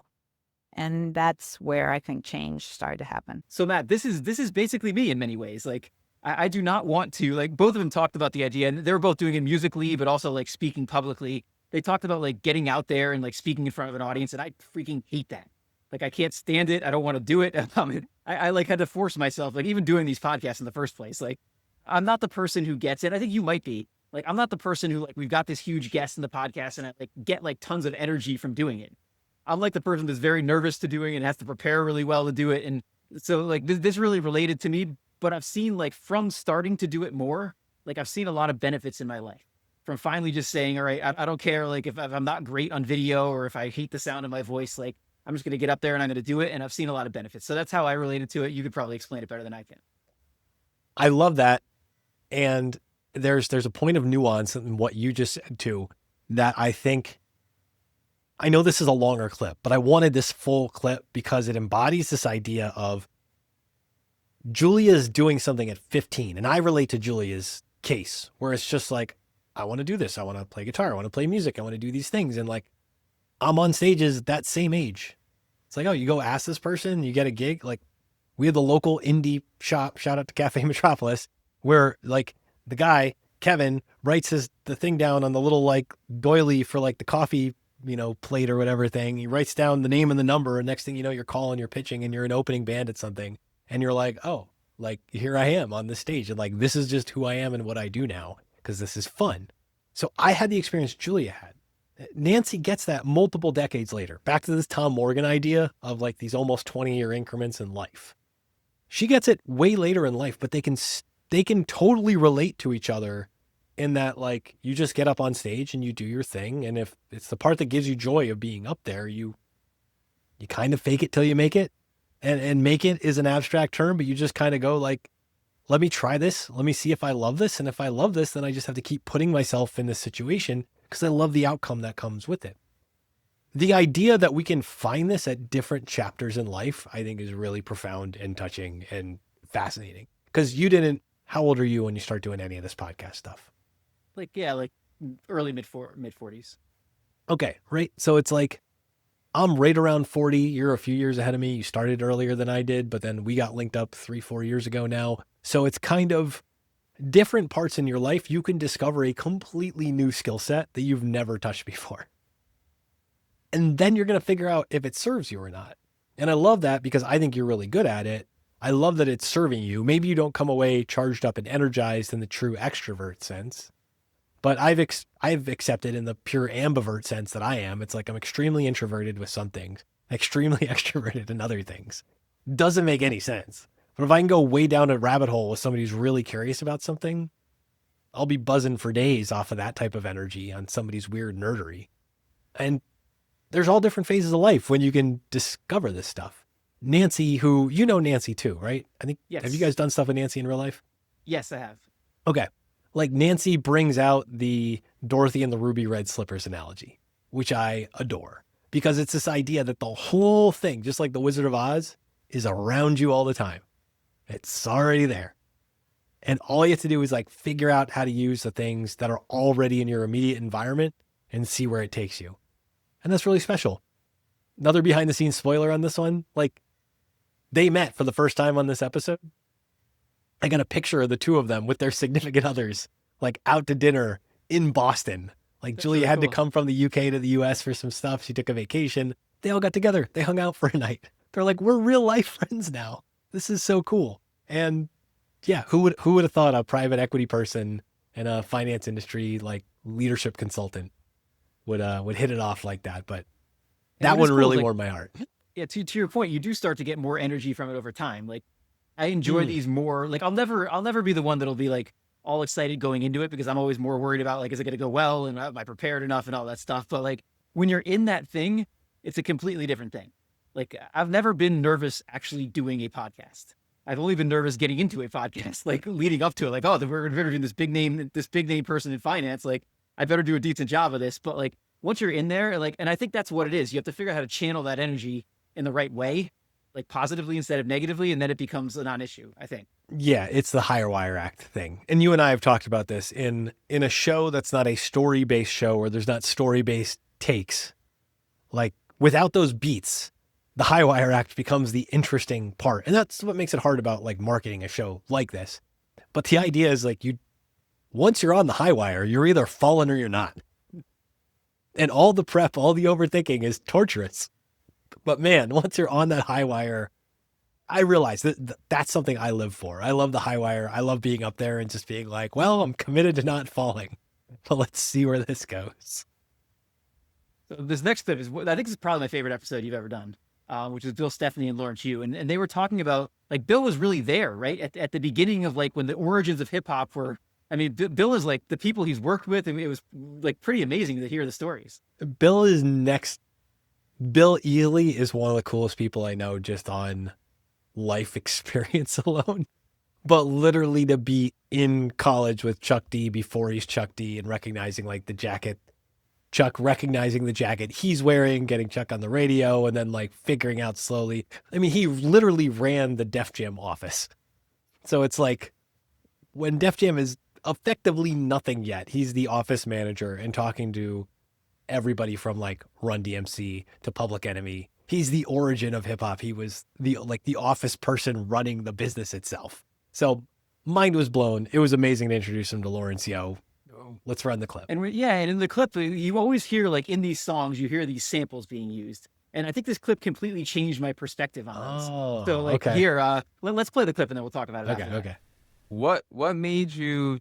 And that's where I think change started to happen. So Matt, this is basically me in many ways. Like, I do not want to, like, both of them talked about the idea, and they were both doing it musically, but also like speaking publicly. They talked about like getting out there and like speaking in front of an audience, and I freaking hate that. Like, I can't stand it. I don't want to do it. I like had to force myself, like even doing these podcasts in the first place. Like, I'm not the person who gets it. I think you might be. Like, I'm not the person who, like, we've got this huge guest in the podcast and I like get like tons of energy from doing it. I'm like the person that's very nervous to doing it and has to prepare really well to do it. And so like this really related to me, but I've seen, like, from starting to do it more, like I've seen a lot of benefits in my life from finally just saying, all right, I don't care. Like, if I'm not great on video or if I hate the sound of my voice, like, I'm just going to get up there and I'm going to do it. And I've seen a lot of benefits. So that's how I related to it. You could probably explain it better than I can. I love that. And there's a point of nuance in what you just said too, that I know this is a longer clip, but I wanted this full clip because it embodies this idea of Julia's doing something at 15. And I relate to Julia's case where it's just like, I want to do this. I want to play guitar. I want to play music. I want to do these things. And like, I'm on stages that same age. It's like, oh, you go ask this person, you get a gig. Like, we had the local indie shop, shout out to Cafe Metropolis, where like the guy, Kevin, writes the thing down on the little like doily for like the coffee, plate or whatever thing. He writes down the name and the number. And next thing you know, you're calling, you're pitching, and you're an opening band at something. And you're like, oh, like, here I am on the stage. And like, this is just who I am and what I do now, because this is fun. So I had the experience Julia had. Nancy gets that multiple decades later. Back to this Tom Morgan idea of like these almost 20-year increments in life. She gets it way later in life, but they can totally relate to each other in that, like, you just get up on stage and you do your thing. And if it's the part that gives you joy of being up there, you kind of fake it till you make it. And make it is an abstract term, but you just kind of go like, let me try this. Let me see if I love this. And if I love this, then I just have to keep putting myself in this situation because I love the outcome that comes with it. The idea that we can find this at different chapters in life, I think, is really profound and touching and fascinating. Because how old are you when you start doing any of this podcast stuff? Like early mid 40s. Okay, right. So it's like, I'm right around 40. You're a few years ahead of me. You started earlier than I did, but then we got linked up 3-4 years ago now. So it's kind of different parts in your life. You can discover a completely new skill set that you've never touched before. And then you're going to figure out if it serves you or not. And I love that because I think you're really good at it. I love that it's serving you. Maybe you don't come away charged up and energized in the true extrovert sense, but I've accepted in the pure ambivert sense that I am. It's like I'm extremely introverted with some things, extremely extroverted in other things. doesn't make any sense. But if I can go way down a rabbit hole with somebody who's really curious about something, I'll be buzzing for days off of that type of energy on somebody's weird nerdery. And there's all different phases of life when you can discover this stuff. Nancy, who, you know Nancy too, right? I think, Yes. have you guys done stuff with Nancy in real life? Yes, I have. Okay. Like Nancy brings out the Dorothy and the Ruby Red Slippers analogy, which I adore, because it's this idea that the whole thing, just like the Wizard of Oz, is around you all the time. It's already there. And all you have to do is like figure out how to use the things that are already in your immediate environment and see where it takes you. And that's really special. Another behind the scenes spoiler on this one, like they met for the first time on this episode. I got a picture of the two of them with their significant others, like out to dinner in Boston. Like That's Julia really had to cool. come from the UK to the US for some stuff. She took a vacation. They all got together. They hung out for a night. They're like, we're real life friends now. This is so cool. And yeah, who would have thought a private equity person and a finance industry like leadership consultant would hit it off like that? But And that what is one cool is, really like, warmed my heart. Yeah, to your point, you do start to get more energy from it over time. Like I enjoy these more. Like I'll never be the one that'll be like all excited going into it, because I'm always more worried about like, is it going to go well, and am I prepared enough and all that stuff. But like when you're in that thing, it's a completely different thing. Like I've never been nervous actually doing a podcast. I've only been nervous getting into a podcast, like leading up to it. Like, oh, we're interviewing this big name person in finance. Like I better do a decent job of this. But like once you're in there, like, and I think that's what it is. You have to figure out how to channel that energy in the right way, like positively instead of negatively, and then it becomes a non-issue, I think. Yeah, it's the higher wire act thing. And you and I have talked about this in a show that's not a story-based show, where there's not story-based takes. Like without those beats, the high wire act becomes the interesting part. And that's what makes it hard about like marketing a show like this. But the idea is like once you're on the high wire, you're either falling or you're not. And all the prep, all the overthinking is torturous. But man, once you're on that high wire, I realize that that's something I live for. I love the high wire. I love being up there and just being like, well, I'm committed to not falling. But let's see where this goes. So this next clip is, I think this is probably my favorite episode you've ever done, which is Bill, Stephney, and Lawrence Yeo. And they were talking about, like, Bill was really there, right? At the beginning of, like, when the origins of hip hop were, I mean, Bill is like the people he's worked with. I mean, it was like pretty amazing to hear the stories. Bill is next. Bill Ely is one of the coolest people I know just on life experience alone. But literally to be in college with Chuck D before he's Chuck D and recognizing like the jacket, Chuck recognizing the jacket he's wearing, getting Chuck on the radio, and then like figuring out slowly. I mean, he literally ran the Def Jam office. So it's like when Def Jam is effectively nothing yet, he's the office manager and talking to everybody from like Run DMC to Public Enemy. He's the origin of hip hop. He was the office person running the business itself. So mind was blown. It was amazing to introduce him to Lawrence Yeo. Let's run the clip. And and in the clip, you always hear, like, in these songs, you hear these samples being used. And I think this clip completely changed my perspective on this. Oh, So, like, okay. here, let's play the clip and then we'll talk about it. Okay, after that. okay. What made you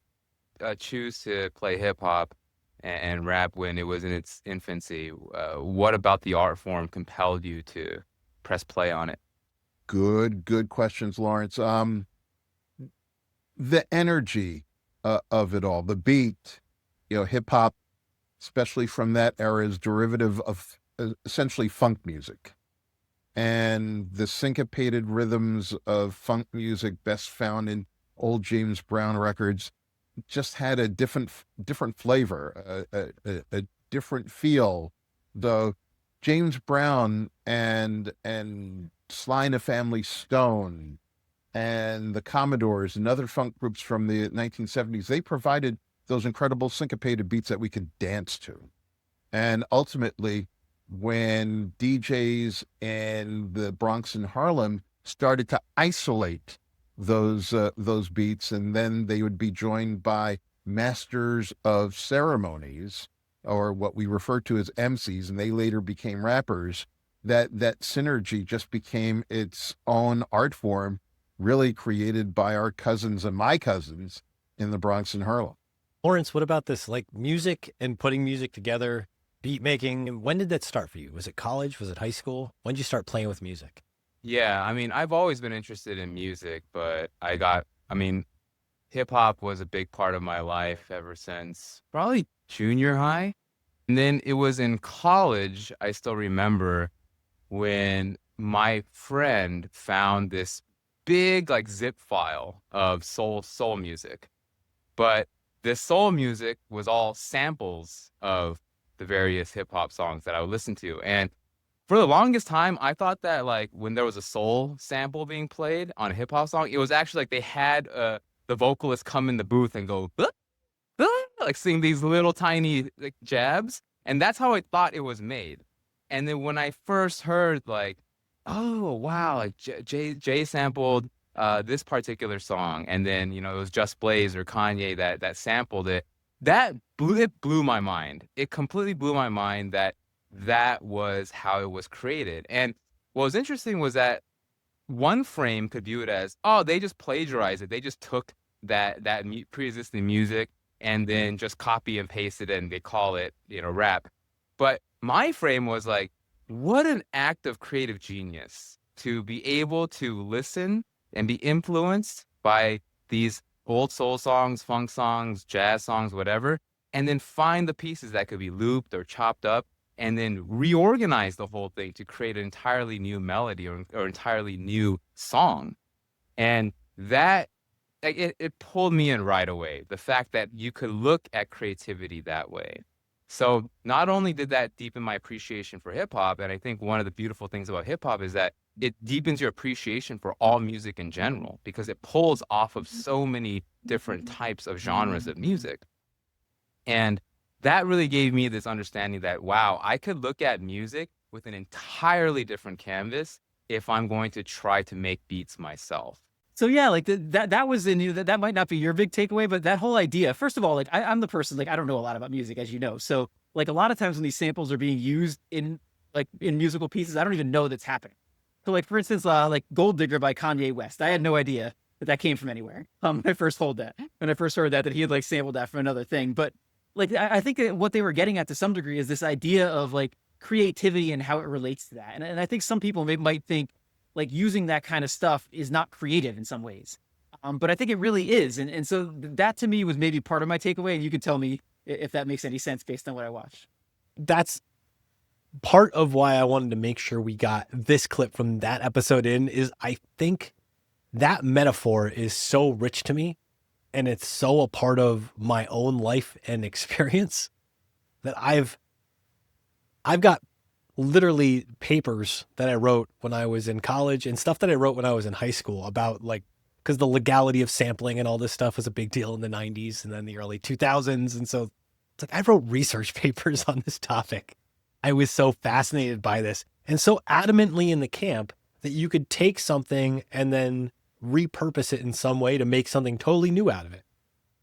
choose to play hip hop and rap when it was in its infancy? What about the art form compelled you to press play on it? Good questions, Lawrence. The energy of it all, the beat, hip hop, especially from that era, is derivative of essentially funk music. And the syncopated rhythms of funk music, best found in old James Brown records, just had a different flavor, a different feel. Though James Brown and Sly and the Family Stone and the Commodores and other funk groups from the 1970s, they provided those incredible syncopated beats that we could dance to. And ultimately, when DJs in the Bronx and Harlem started to isolate those beats, and then they would be joined by masters of ceremonies, or what we refer to as MCs, and they later became rappers, that synergy just became its own art form, really created by our cousins and my cousins in the Bronx and Harlem. Lawrence, what about this, like music and putting music together, beat making? When did that start for you? Was it college? Was it high school? When did you start playing with music? Yeah, I mean, I've always been interested in music, but I mean, hip hop was a big part of my life ever since probably junior high. And then it was in college, I still remember when my friend found this big like zip file of soul music. But this soul music was all samples of the various hip hop songs that I would listen to. And for the longest time, I thought that like when there was a soul sample being played on a hip hop song, it was actually like they had the vocalist come in the booth and go like sing these little tiny like jabs, and that's how I thought it was made. And then when I first heard like, oh wow, like Jay sampled this particular song, and then it was Just Blaze or Kanye that sampled it. It blew my mind. It completely blew my mind that was how it was created. And what was interesting was that one frame could view it as, oh, they just plagiarized it. They just took that pre-existing music and then just copy and pasted it, and they call it, rap. But my frame was like, what an act of creative genius to be able to listen and be influenced by these old soul songs, funk songs, jazz songs, whatever, and then find the pieces that could be looped or chopped up and then reorganize the whole thing to create an entirely new melody or entirely new song. And that, it pulled me in right away. The fact that you could look at creativity that way. So not only did that deepen my appreciation for hip hop, and I think one of the beautiful things about hip hop is that it deepens your appreciation for all music in general, because it pulls off of so many different types of genres of music. And that really gave me this understanding that, wow, I could look at music with an entirely different canvas if I'm going to try to make beats myself. So yeah, like that was the new, that might not be your big takeaway, but that whole idea, first of all, like I'm the person, like I don't know a lot about music, as you know. So like a lot of times when these samples are being used in musical pieces, I don't even know that's happening. So like, for instance, like Gold Digger by Kanye West, I had no idea that came from anywhere. When I first heard that he had like sampled that from another thing. But like, I think that what they were getting at to some degree is this idea of like creativity and how it relates to that. And I think some people might think like using that kind of stuff is not creative in some ways. But I think it really is. And so that to me was maybe part of my takeaway. And you could tell me if that makes any sense based on what I watched. That's part of why I wanted to make sure we got this clip from that episode in, is I think that metaphor is so rich to me, and it's so a part of my own life and experience that I've got literally papers that I wrote when I was in college and stuff that I wrote when I was in high school about, like, because the legality of sampling and all this stuff was a big deal in the 90s and then the early 2000s. And so it's like I wrote research papers on this topic. I was so fascinated by this and so adamantly in the camp that you could take something and then repurpose it in some way to make something totally new out of it.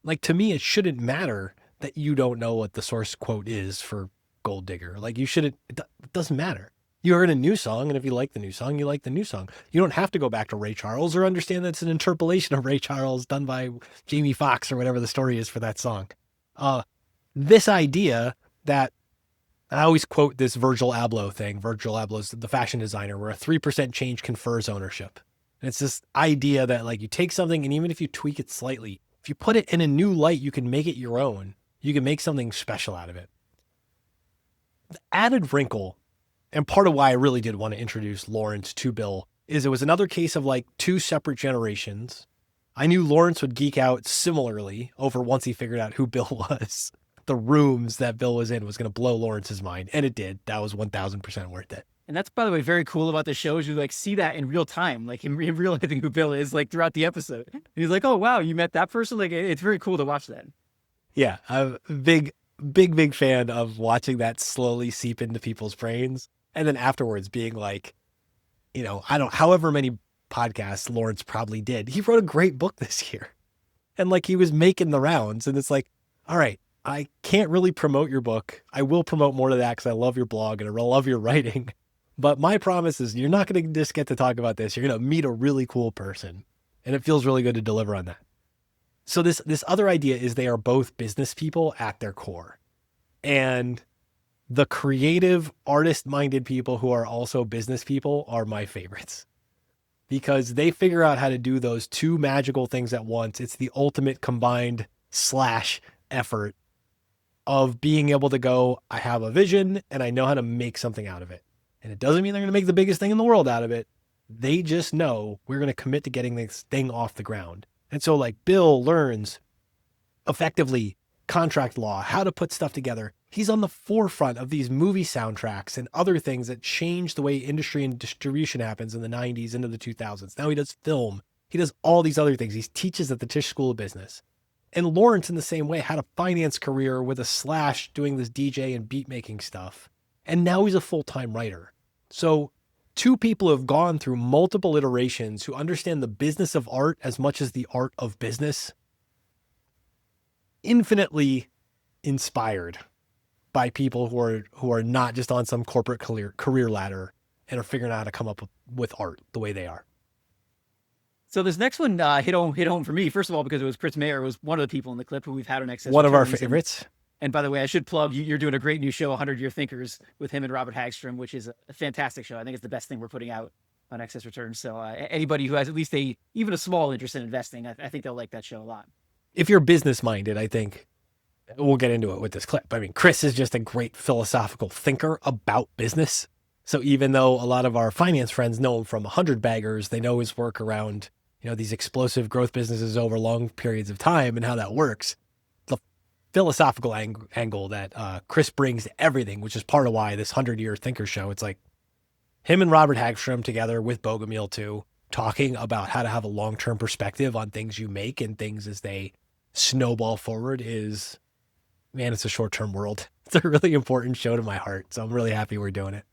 Like, to me, it shouldn't matter that you don't know what the source quote is for Gold Digger. Like, it doesn't matter. You heard a new song, and if you like the new song, you like the new song. You don't have to go back to Ray Charles or understand that it's an interpolation of Ray Charles done by Jamie Foxx or whatever the story is for that song. This idea that, I always quote this Virgil Abloh thing. Virgil Abloh's the fashion designer, where a 3% change confers ownership. And it's this idea that, like, you take something and even if you tweak it slightly, if you put it in a new light, you can make it your own. You can make something special out of it. The added wrinkle, and part of why I really did want to introduce Lawrence to Bill, is it was another case of like two separate generations. I knew Lawrence would geek out similarly over once he figured out who Bill was. The rooms that Bill was in was going to blow Lawrence's mind, and it did. That was 1,000% worth it. And that's, by the way, very cool about the show is you like see that in real time, like him realizing who Bill is, like throughout the episode. And he's like, oh, wow, you met that person? Like, it's very cool to watch that. Yeah, I'm a big fan of watching that slowly seep into people's brains. And then afterwards being like, however many podcasts Lawrence probably did. He wrote a great book this year. And like, he was making the rounds, and it's like, all right, I can't really promote your book. I will promote more to that because I love your blog and I love your writing. But my promise is you're not going to just get to talk about this. You're going to meet a really cool person. And it feels really good to deliver on that. So this other idea is they are both business people at their core. And the creative, artist-minded people who are also business people are my favorites. because they figure out how to do those two magical things at once. It's the ultimate combined slash effort of being able to go, I have a vision and I know how to make something out of it. And it doesn't mean they're going to make the biggest thing in the world out of it. They just know we're going to commit to getting this thing off the ground. And so like Bill learns effectively contract law, how to put stuff together. He's on the forefront of these movie soundtracks and other things that change the way industry and distribution happens in the 90s into the 2000s. Now he does film. He does all these other things. He teaches at the Tisch School of Business. And Lawrence, in the same way, had a finance career with a slash doing this DJ and beat making stuff. And now he's a full-time writer. So two people who have gone through multiple iterations, who understand the business of art as much as the art of business, infinitely inspired by people who are not just on some corporate career ladder and are figuring out how to come up with art the way they are. So this next one hit home for me. First of all, because it was Chris Mayer, was one of the people in the clip who we've had on Excess One of our Returns. favorites. And by the way, I should plug, you're doing a great new show, 100-Year Thinkers, with him and Robert Hagstrom, which is a fantastic show. I think it's the best thing we're putting out on Excess Returns. So anybody who has at least even a small interest in investing, I think they'll like that show a lot. If you're business minded, I think we'll get into it with this clip. I mean, Chris is just a great philosophical thinker about business. So even though a lot of our finance friends know him from 100 Baggers, they know his work around, these explosive growth businesses over long periods of time and how that works. The philosophical angle that Chris brings to everything, which is part of why this 100-Year Thinker show, it's like him and Robert Hagstrom together with Bogomil too, talking about how to have a long-term perspective on things you make and things as they snowball forward is, man, it's a short-term world. It's a really important show to my heart. So I'm really happy we're doing it.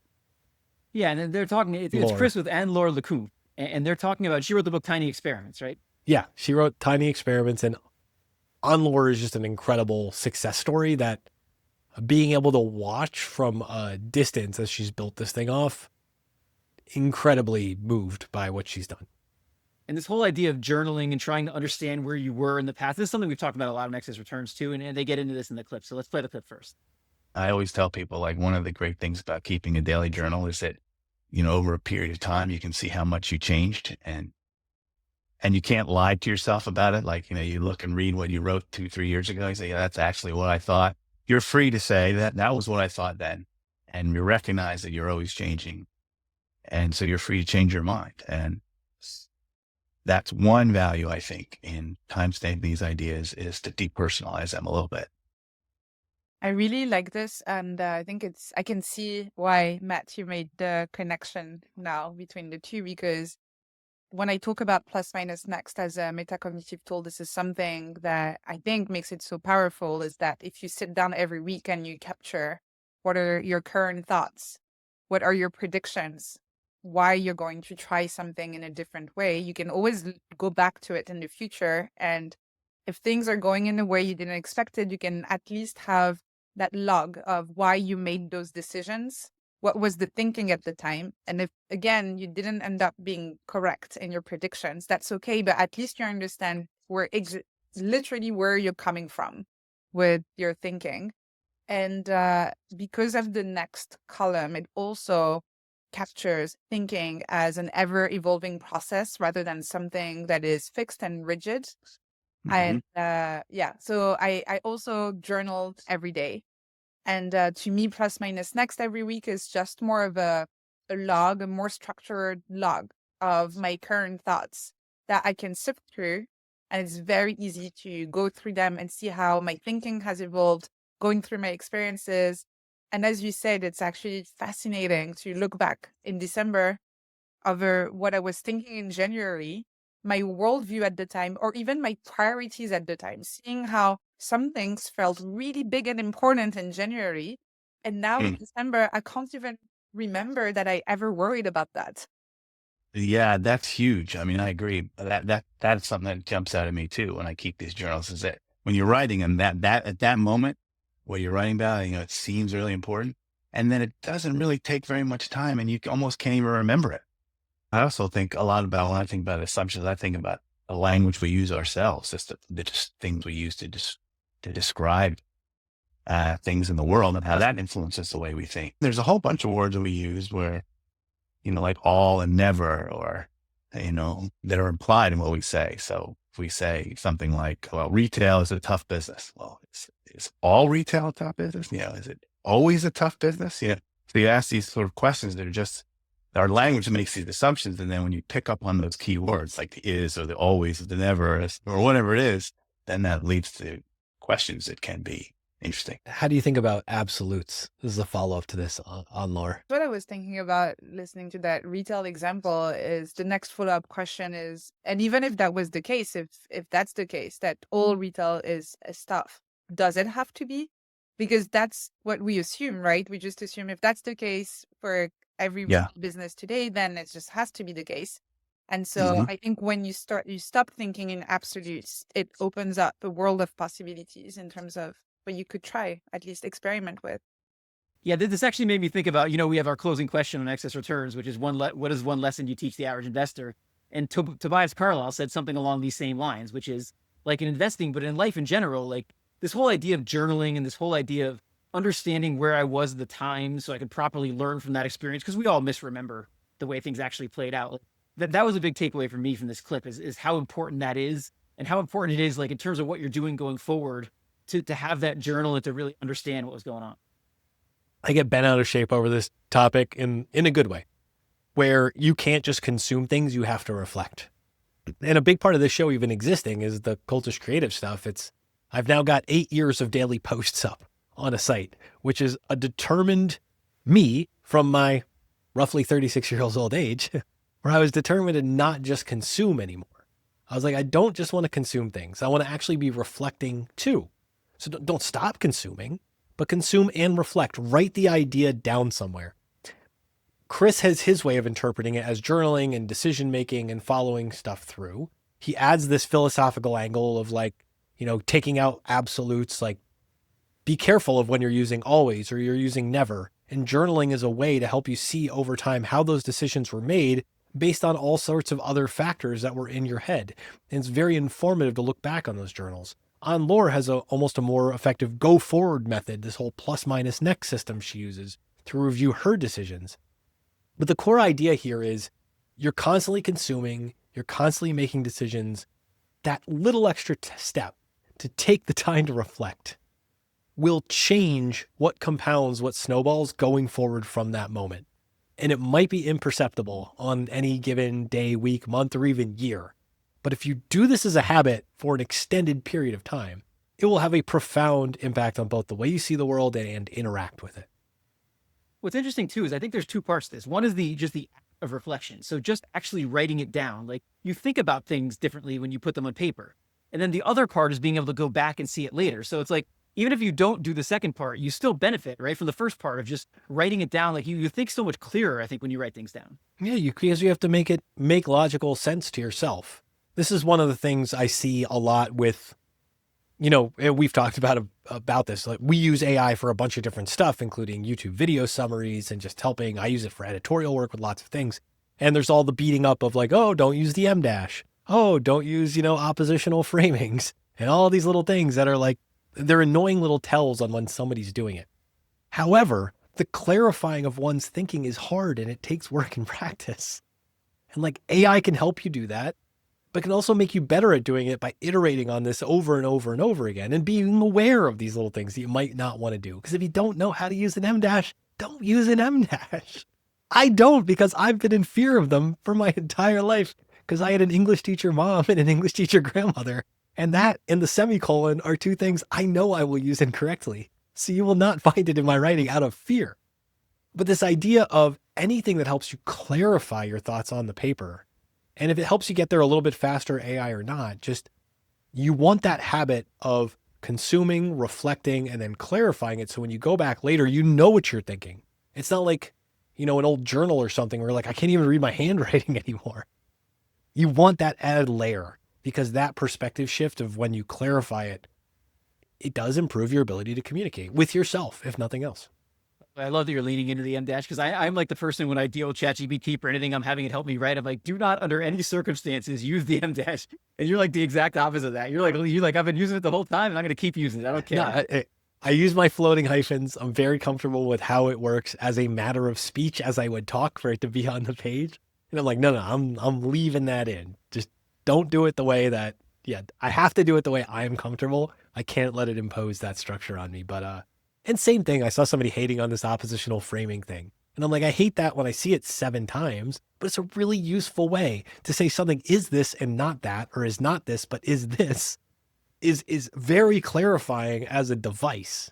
Yeah, and they're talking, it's Chris with Anne-Laure Lecunff, and they're talking about, she wrote the book Tiny Experiments, right? Yeah, she wrote Tiny Experiments, and Anne-Laure is just an incredible success story that being able to watch from a distance as she's built this thing off, incredibly moved by what she's done. And this whole idea of journaling and trying to understand where you were in the past, this is something we've talked about a lot on Excess Returns too, and they get into this in the clip. So let's play the clip first. I always tell people, like, one of the great things about keeping a daily journal is that, over a period of time, you can see how much you changed, and you can't lie to yourself about it. Like, you look and read what you wrote 2-3 years ago. You say, yeah, that's actually what I thought. You're free to say that was what I thought then. And you recognize that you're always changing. And so you're free to change your mind. And that's one value, I think, in time-stamping these ideas, is to depersonalize them a little bit. I really like this, and I think I can see why Matthew made the connection now between the two, because when I talk about plus minus next as a metacognitive tool, this is something that I think makes it so powerful, is that if you sit down every week and you capture what are your current thoughts, what are your predictions, why you're going to try something in a different way, you can always go back to it in the future. And if things are going in a way you didn't expect it, you can at least have that log of why you made those decisions. What was the thinking at the time? And if, again, you didn't end up being correct in your predictions, that's okay. But at least you understand literally where you're coming from with your thinking. And because of the next column, it also captures thinking as an ever-evolving process rather than something that is fixed and rigid. Mhm. And so I also journaled every day. And to me, plus minus next every week is just more of a log, a more structured log of my current thoughts that I can sift through. And it's very easy to go through them and see how my thinking has evolved, going through my experiences. And as you said, it's actually fascinating to look back in December over what I was thinking in January, my worldview at the time, or even my priorities at the time, seeing how some things felt really big and important in January. And now in December, I can't even remember that I ever worried about that. Yeah, that's huge. I mean, I agree. That's something that jumps out at me too when I keep these journals, is that when you're writing them, that at that moment, what you're writing about, it seems really important. And then it doesn't really take very much time, and you almost can't even remember it. I also think a lot about, when I think about assumptions, I think about the language we use ourselves, just the things we use to describe things in the world, and how that influences the way we think. There's a whole bunch of words that we use where, like all and never, or that are implied in what we say. So if we say something like, well, retail is a tough business. Well, is all retail a tough business? Is it always a tough business? So you ask these sort of questions that are just, our language makes these assumptions. And then when you pick up on those key words like the is or the always or the never or whatever it is, then that leads to questions that can be interesting. How do you think about absolutes? This is a follow-up to this, Anne-Laure. What I was thinking about listening to that retail example is the next follow-up question is, and even if that was the case, if that's the case, that all retail is stuff, does it have to be? Because that's what we assume, right? We just assume if that's the case for every business today, then it just has to be the case. And so I think when you stop thinking in absolutes, it opens up a world of possibilities in terms of what you could try, at least experiment with. Yeah, this actually made me think about, we have our closing question on excess returns, which is what is one lesson you teach the average investor? And Tobias Carlyle said something along these same lines, which is like in investing, but in life in general, like this whole idea of journaling and this whole idea of understanding where I was at the time so I could properly learn from that experience, because we all misremember the way things actually played out. That was a big takeaway for me from this clip is how important that is and how important it is, like in terms of what you're doing going forward, to have that journal and to really understand what was going on. I get bent out of shape over this topic in a good way, where you can't just consume things, you have to reflect. And a big part of this show even existing is the cultish creative stuff. I've now got 8 years of daily posts up on a site, which is a determined me from my roughly 36 years old age, where I was determined to not just consume anymore. I was like, I don't just want to consume things. I want to actually be reflecting too. So don't stop consuming, but consume and reflect. Write the idea down somewhere. Chris has his way of interpreting it as journaling and decision-making and following stuff through. He adds this philosophical angle of like, taking out absolutes, like be careful of when you're using always or you're using never. And journaling is a way to help you see over time how those decisions were made based on all sorts of other factors that were in your head. And it's very informative to look back on those journals. Anne-Laure has almost a more effective go forward method, this whole plus minus next system she uses to review her decisions. But the core idea here is you're constantly consuming, you're constantly making decisions. That little extra step to take the time to reflect will change what compounds, what snowballs going forward from that moment. And it might be imperceptible on any given day, week, month, or even year. But if you do this as a habit for an extended period of time, it will have a profound impact on both the way you see the world and interact with it. What's interesting too is I think there's two parts to this. One is just the act of reflection. So just actually writing it down, like you think about things differently when you put them on paper. And then the other part is being able to go back and see it later. So it's like, even if you don't do the second part, you still benefit, right? From the first part of just writing it down. Like you think so much clearer, I think, when you write things down. Yeah, because you have to make logical sense to yourself. This is one of the things I see a lot with, we've talked about this. Like we use AI for a bunch of different stuff, including YouTube video summaries and just helping. I use it for editorial work with lots of things. And there's all the beating up of like, oh, don't use the M dash. Oh, don't use, oppositional framings and all these little things that are like, they're annoying little tells on when somebody's doing it. However, the clarifying of one's thinking is hard and it takes work and practice. And like AI can help you do that, but can also make you better at doing it by iterating on this over and over and over again and being aware of these little things that you might not want to do. Because if you don't know how to use an M dash, don't use an M dash. I don't, because I've been in fear of them for my entire life because I had an English teacher mom and an English teacher grandmother. And that and the semicolon are two things I know I will use incorrectly. So you will not find it in my writing out of fear. But this idea of anything that helps you clarify your thoughts on the paper, and if it helps you get there a little bit faster, AI or not, just you want that habit of consuming, reflecting, and then clarifying it. So when you go back later, you know what you're thinking. It's not like, an old journal or something where like, I can't even read my handwriting anymore. You want that added layer because that perspective shift of when you clarify it, it does improve your ability to communicate with yourself, if nothing else. I love that you're leaning into the M dash because I'm like the person when I deal with ChatGPT or anything, I'm having it help me write. I'm like, do not under any circumstances use the M dash. And you're like the exact opposite of that. You're like, I've been using it the whole time and I'm going to keep using it. I don't care. No, I use my floating hyphens. I'm very comfortable with how it works as a matter of speech as I would talk for it to be on the page. And I'm like, no, I'm leaving that in. Just don't do it the way that, I have to do it the way I'm comfortable. I can't let it impose that structure on me. But, and same thing, I saw somebody hating on this oppositional framing thing. And I'm like, I hate that when I see it 7 times, but it's a really useful way to say something is this and not that, or is not this, but is this, is very clarifying as a device.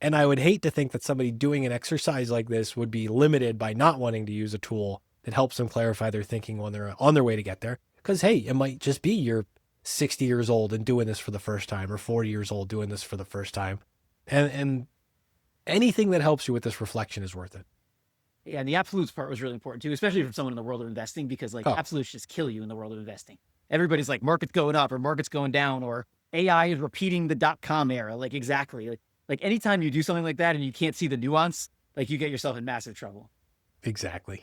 And I would hate to think that somebody doing an exercise like this would be limited by not wanting to use a tool that helps them clarify their thinking when they're on their way to get there. Because, hey, it might just be you're 60 years old and doing this for the first time, or 40 years old doing this for the first time. And anything that helps you with this reflection is worth it. Yeah, and the absolutes part was really important too, especially from someone in the world of investing, because like absolutes just kill you in the world of investing. Everybody's like, market's going up or market's going down, or AI is repeating the .com era. Like, exactly. Like anytime you do something like that and you can't see the nuance, like you get yourself in massive trouble. Exactly.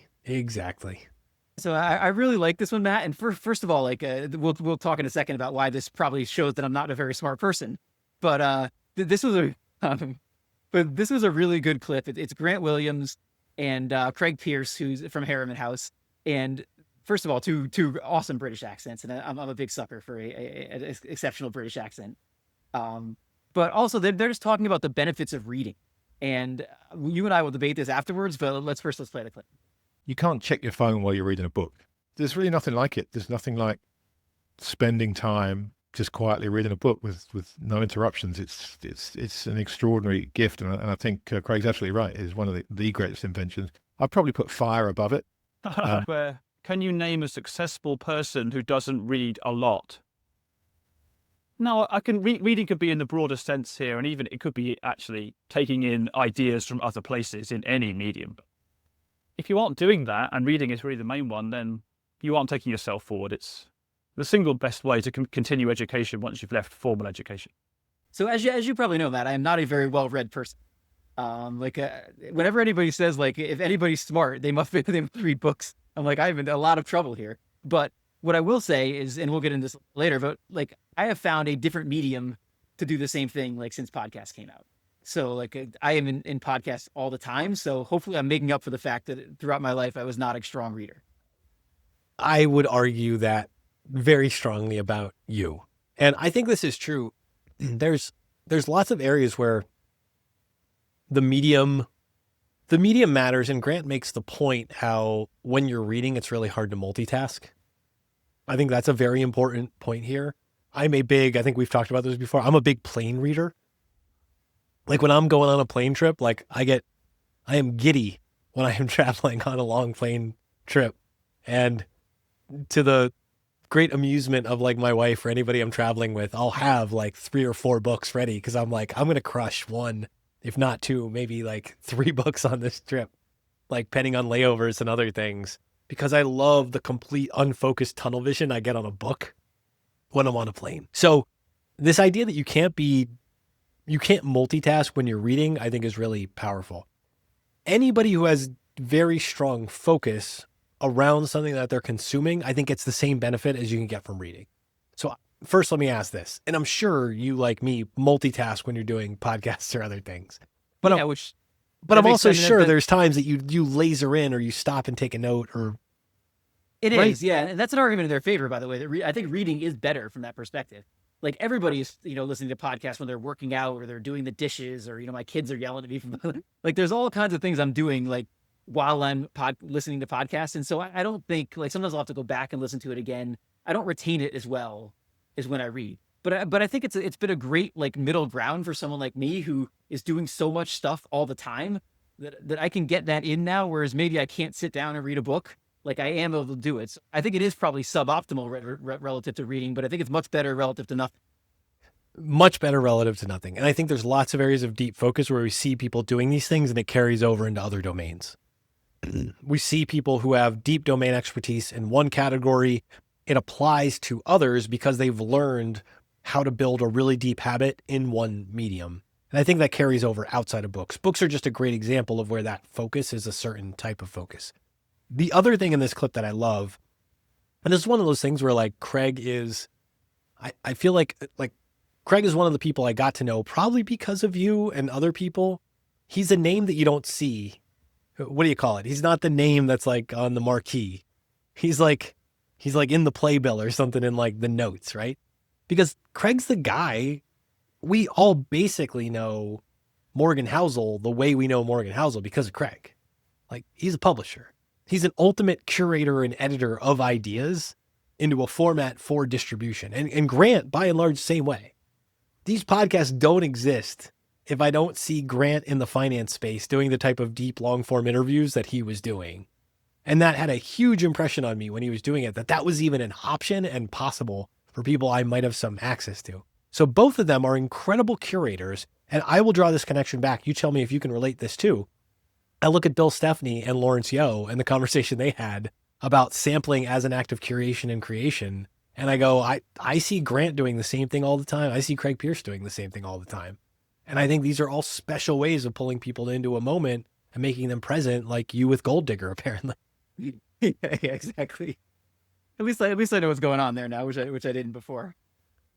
So I really like this one, Matt. And first of all, like we'll talk in a second about why this probably shows that I'm not a very smart person. But this was a really good clip. It's Grant Williams and Craig Pierce, who's from Harriman House. And first of all, two awesome British accents, and I'm a big sucker for a exceptional British accent. But also they're just talking about the benefits of reading. And you and I will debate this afterwards, but let's play the clip. You can't check your phone while you're reading a book. There's really nothing like it. There's nothing like spending time just quietly reading a book with no interruptions. It's an extraordinary gift, and I think Craig's absolutely right. It's one of the greatest inventions. I'd probably put fire above it. Can you name a successful person who doesn't read a lot? No, I can reading could be in the broader sense here, and even it could be actually taking in ideas from other places in any medium. If you aren't doing that, and reading is really the main one, then you aren't taking yourself forward. It's the single best way to continue education once you've left formal education. So as you probably know, Matt, I am not a very well-read person. Whenever anybody says, like, if anybody's smart, they must read books, I'm like, I'm in a lot of trouble here. But what I will say is, and we'll get into this later, but like, I have found a different medium to do the same thing, like, since podcasts came out. So like, I am in podcasts all the time. So hopefully I'm making up for the fact that throughout my life, I was not a strong reader. I would argue that very strongly about you. And I think this is true. There's lots of areas where the medium matters. And Grant makes the point how when you're reading, it's really hard to multitask. I think that's a very important point here. I think we've talked about this before. I'm a big plane reader. Like when I'm going on a plane trip, like I am giddy when I am traveling on a long plane trip. And to the great amusement of like my wife or anybody I'm traveling with, I'll have like 3 or 4 books ready because I'm like, I'm going to crush 1, if not 2, maybe like 3 books on this trip, like depending on layovers and other things, because I love the complete unfocused tunnel vision I get on a book when I'm on a plane. So this idea that you can't multitask when you're reading, I think is really powerful. Anybody who has very strong focus around something that they're consuming, I think it's the same benefit as you can get from reading. So first, let me ask this, and I'm sure you, like me, multitask when you're doing podcasts or other things. But yeah, I'm also sure there's times that you laser in or you stop and take a note or. It is, yeah. And that's an argument in their favor, by the way. I think reading is better from that perspective. Like everybody's, listening to podcasts when they're working out or they're doing the dishes or, my kids are yelling at me from like, there's all kinds of things I'm doing, like while I'm listening to podcasts. And so I don't think, like, sometimes I'll have to go back and listen to it again. I don't retain it as well as when I read. But I think it's been a great, like, middle ground for someone like me who is doing so much stuff all the time that I can get that in now, whereas maybe I can't sit down and read a book. Like, I am able to do it. So I think it is probably suboptimal relative to reading, but I think it's much better relative to nothing. Much better relative to nothing. And I think there's lots of areas of deep focus where we see people doing these things and it carries over into other domains. We see people who have deep domain expertise in one category. It applies to others because they've learned how to build a really deep habit in one medium. And I think that carries over outside of books. Books are just a great example of where that focus is a certain type of focus. The other thing in this clip that I love, and this is one of those things where like Craig is, I feel like Craig is one of the people I got to know probably because of you and other people. He's a name that you don't see. What do you call it? He's not the name that's like on the marquee. He's like in the playbill or something in like the notes, right? Because Craig's the guy. We all basically know Morgan Housel the way we know Morgan Housel because of Craig. Like, he's a publisher. He's an ultimate curator and editor of ideas into a format for distribution. And Grant, by and large, same way. These podcasts don't exist if I don't see Grant in the finance space doing the type of deep, long-form interviews that he was doing. And that had a huge impression on me when he was doing it, that was even an option and possible for people I might have some access to. So both of them are incredible curators, and I will draw this connection back. You tell me if you can relate this too. I look at Bill Stephney and Lawrence Yeo and the conversation they had about sampling as an act of curation and creation. And I go, I see Grant doing the same thing all the time. I see Craig Pierce doing the same thing all the time. And I think these are all special ways of pulling people into a moment and making them present, like you with Gold Digger, apparently. Yeah, exactly. At least I know what's going on there now, which I didn't before.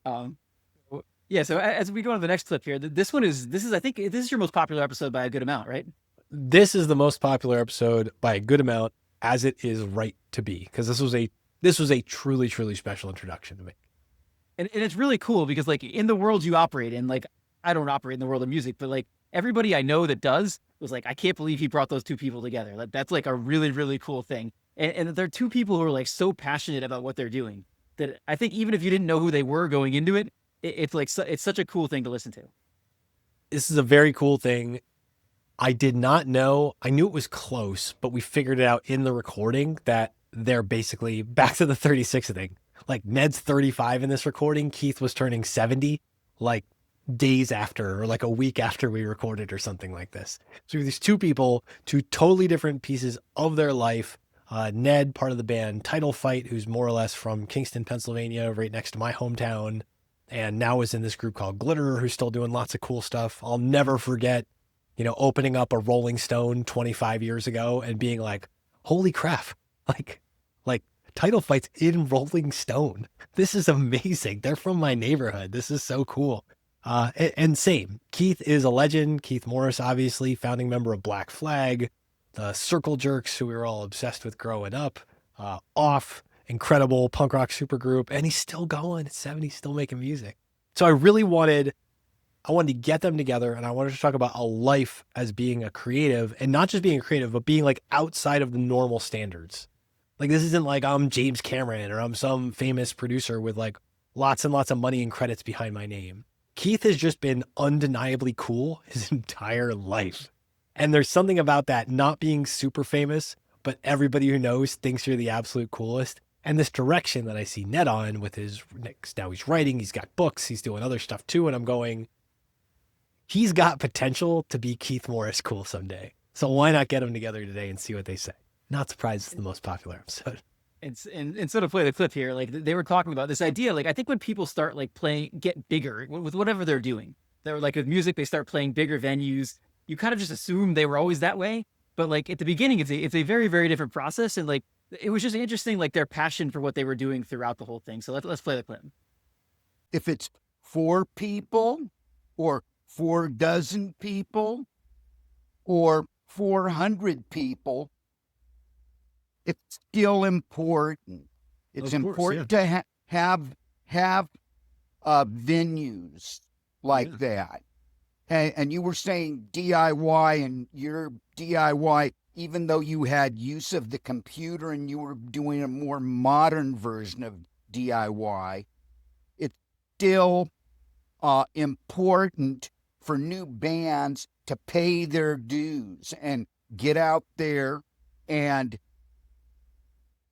Yeah. So as we go on to the next clip here, this is I think this is your most popular episode by a good amount, right? This is the most popular episode by a good amount, as it is right to be, because this was a truly, truly special introduction to me. And it's really cool because, like, in the world you operate in, like, I don't operate in the world of music, but like everybody I know that does was like, I can't believe he brought those two people together. Like, that's like a really, really cool thing. And they're two people who are like so passionate about what they're doing that I think even if you didn't know who they were going into it, it's like, it's such a cool thing to listen to. This is a very cool thing. I did not know. I knew it was close, but we figured it out in the recording that they're basically back to the 36 thing. Like, Ned's 35 in this recording. Keith was turning 70, like days after, or like a week after we recorded or something like this. So these two people, two totally different pieces of their life. Ned, part of the band Title Fight, who's more or less from Kingston, Pennsylvania, right next to my hometown, and now is in this group called Glitter, who's still doing lots of cool stuff. I'll never forget, opening up a Rolling Stone 25 years ago and being like, holy crap, like Title Fight's in Rolling Stone. This is amazing. They're from my neighborhood. This is so cool. And same, Keith is a legend. Keith Morris, obviously, founding member of Black Flag, the Circle Jerks, who we were all obsessed with growing up, Off, incredible punk rock supergroup, and he's still going at 70, still making music. So I really wanted to get them together, and I wanted to talk about a life as being a creative, and not just being a creative, but being like outside of the normal standards. Like, this isn't like I'm James Cameron or I'm some famous producer with like lots and lots of money and credits behind my name. Keith has just been undeniably cool his entire life. And there's something about that, not being super famous, but everybody who knows thinks you're the absolute coolest. And this direction that I see Ned on with now he's writing, he's got books, he's doing other stuff too. And I'm going, he's got potential to be Keith Morris cool someday. So why not get them together today and see what they say? Not surprised it's the most popular episode. And sort of play the clip here, like they were talking about this idea, like I think when people start like get bigger with whatever they're doing, they're like with music, they start playing bigger venues. You kind of just assume they were always that way. But like at the beginning, it's a very, very different process. And like, it was just interesting, like their passion for what they were doing throughout the whole thing. So let's play the clip. If it's 4 people or 4 dozen people or 400 people, it's still important. It's important to have venues like that. And you were saying DIY, and your DIY, even though you had use of the computer and you were doing a more modern version of DIY, it's still important for new bands to pay their dues and get out there and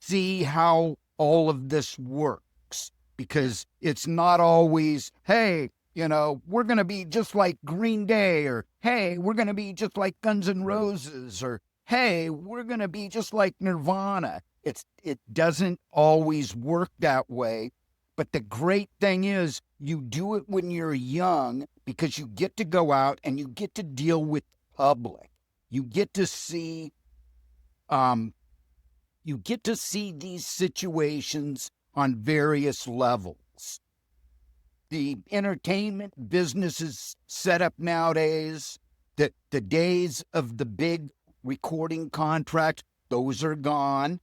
see how all of this works, because it's not always, hey, we're going to be just like Green Day, or hey, we're going to be just like Guns N' Roses, or hey, we're going to be just like Nirvana. It doesn't always work that way. But the great thing is you do it when you're young, because you get to go out and you get to deal with the public. You get to see these situations on various levels. The entertainment business is set up nowadays that the days of the big recording contract, those are gone.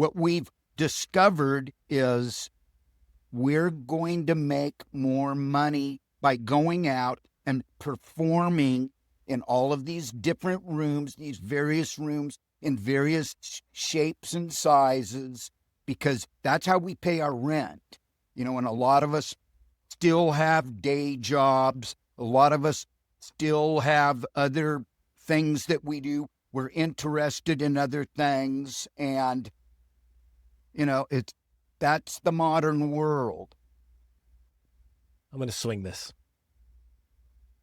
what we've discovered is we're going to make more money by going out and performing in all of these different rooms, these various rooms in various shapes and sizes, because that's how we pay our rent. You know, and a lot of us still have day jobs. A lot of us still have other things that we do. We're interested in other things. And, you know, that's the modern world. I'm going to swing this.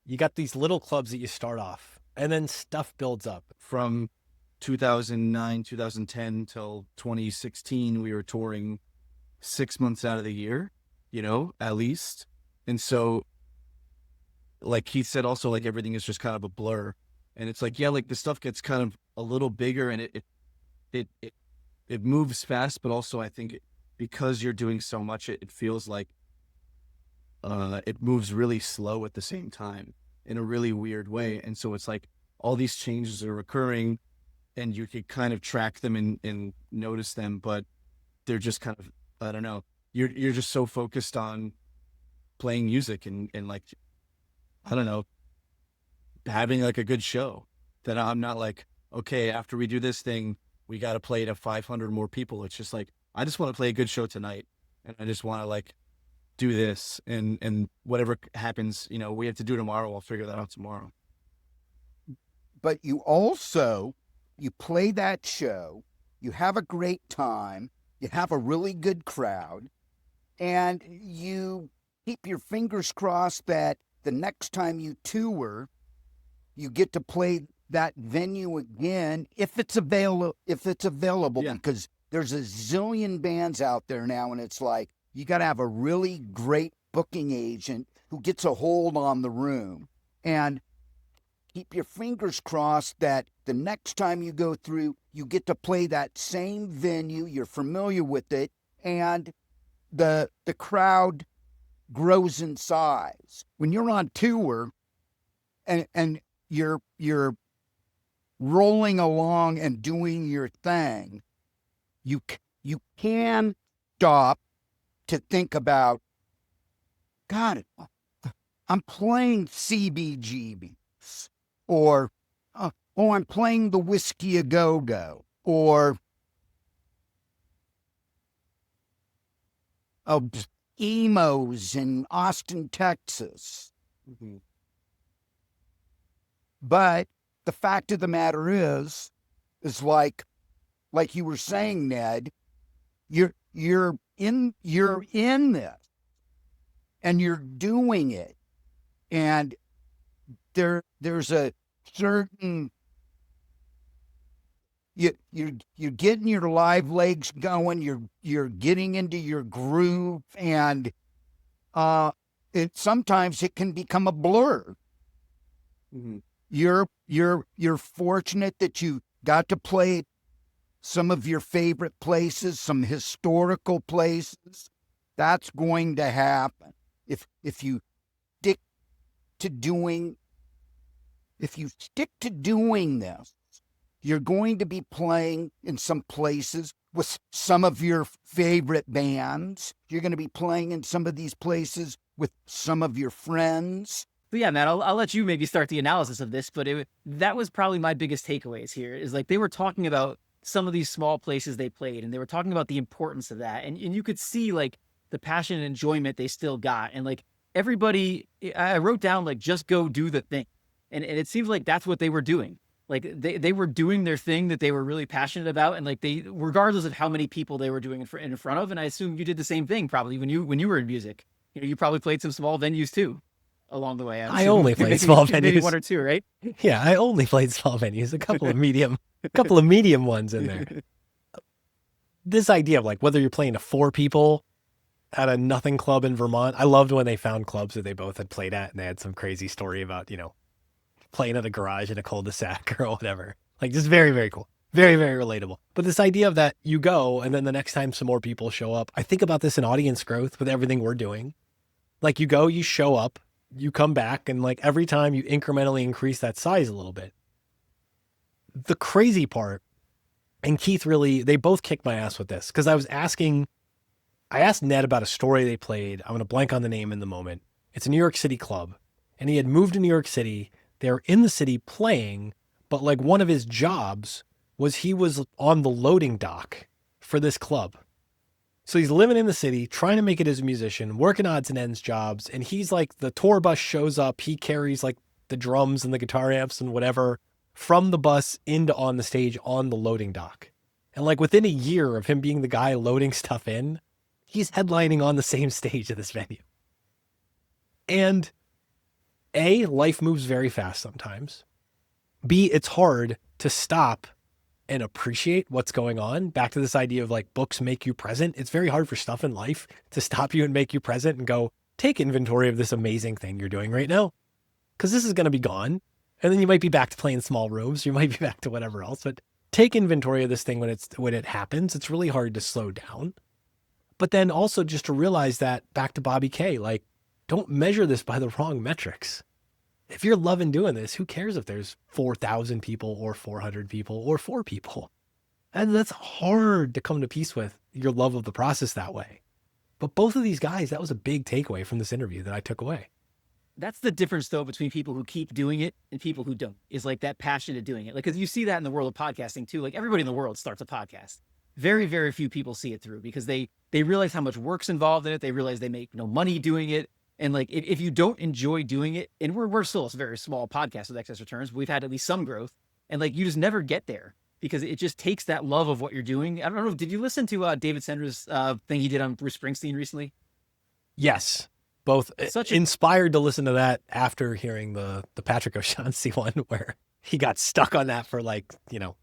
You got these little clubs that you start off, and then stuff builds up. From 2009, 2010 till 2016, we were touring 6 months out of the year, you know, at least. And so, like Keith said, also, like, everything is just kind of a blur. And it's like, yeah, like the stuff gets kind of a little bigger, and it moves fast, but also I think because you're doing so much, it feels like it moves really slow at the same time in a really weird way. And so it's like all these changes are occurring, and you can kind of track them and notice them, but they're just kind of, I don't know, you're just so focused on playing music and like, I don't know, having like a good show that I'm not like, okay, after we do this thing, we got to play to 500 more people. It's just like, I just want to play a good show tonight, and I just want to like do this, and whatever happens, you know, we have to do tomorrow. I'll figure that out tomorrow. But you also, you play that show, you have a great time, you have a really good crowd, and you keep your fingers crossed that the next time you tour, you get to play that venue again if it's available. Yeah. Because there's a zillion bands out there now, and it's like you got to have a really great booking agent who gets a hold on the room, and keep your fingers crossed that the next time you go through, you get to play that same venue, you're familiar with it, and the crowd grows in size. When you're on tour and you're rolling along and doing your thing, you can stop to think about, God, I'm playing CBGBs, or oh, I'm playing the Whiskey A Go-Go, or Emos in Austin, Texas. Mm-hmm. But the fact of the matter is like you were saying, Ned, you're in this, and you're doing it, and there's a certain, you're getting your live legs going, you're getting into your groove, and sometimes it can become a blur. Mm-hmm. You're fortunate that you got to play some of your favorite places, some historical places. That's going to happen if you stick to doing this. You're going to be playing in some places with some of your favorite bands. You're going to be playing in some of these places with some of your friends. But yeah, Matt, I'll let you maybe start the analysis of this, but that was probably my biggest takeaways here, is like they were talking about some of these small places they played, and they were talking about the importance of that. And you could see like the passion and enjoyment they still got. And like everybody, I wrote down like, just go do the thing. And it seems like that's what they were doing. Like they were doing their thing that they were really passionate about. And like they, regardless of how many people they were doing in front of, and I assume you did the same thing probably when you were in music. You know, you probably played some small venues too along the way. I only played small venues. Maybe one or two, right? Yeah, I only played small venues. A couple of medium ones in there. This idea of like whether you're playing to 4 people at a nothing club in Vermont. I loved when they found clubs that they both had played at, and they had some crazy story about, you know, playing at a garage in a cul-de-sac or whatever. Like just very, very cool. Very, very relatable. But this idea of that you go and then the next time some more people show up. I think about this in audience growth with everything we're doing. Like you go, you show up, you come back, and like every time you incrementally increase that size a little bit. The crazy part And Keith they both kicked my ass with this because I asked Ned about a story they played. I'm going to blank on the name in the moment. It's a New York City club, and he had moved to New York City. They were in the city playing, but like one of his jobs was he was on the loading dock for this club. So he's living in the city, trying to make it as a musician, working odds and ends jobs. And he's like, the tour bus shows up. He carries like the drums and the guitar amps and whatever from the bus into on the stage on the loading dock. And like within a year of him being the guy loading stuff in, he's headlining on the same stage at this venue. And A, life moves very fast sometimes. B, it's hard to stop and appreciate what's going on. Back to this idea of like books make you present. It's very hard for stuff in life to stop you and make you present and go, take inventory of this amazing thing you're doing right now. Because this is going to be gone. And then you might be back to playing small rooms. You might be back to whatever else. But take inventory of this thing when it happens. It's really hard to slow down. But then also just to realize that, back to Bobby K, like, don't measure this by the wrong metrics. If you're loving doing this, who cares if there's 4,000 people or 400 people or 4 people? And that's hard to come to peace with, your love of the process that way. But both of these guys, that was a big takeaway from this interview that I took away. That's the difference, though, between people who keep doing it and people who don't, is like that passion of doing it. Like, because you see that in the world of podcasting, too. Like, everybody in the world starts a podcast. Very, very few people see it through because they realize how much work's involved in it. They realize they make no money doing it. And like, if you don't enjoy doing it, and we're still a very small podcast with excess returns, but we've had at least some growth, and like, you just never get there because it just takes that love of what you're doing. I don't know. Did you listen to David Sendra's thing he did on Bruce Springsteen recently? Yes. Both inspired to listen to that after hearing the Patrick O'Shaughnessy one where he got stuck on that for like, you know,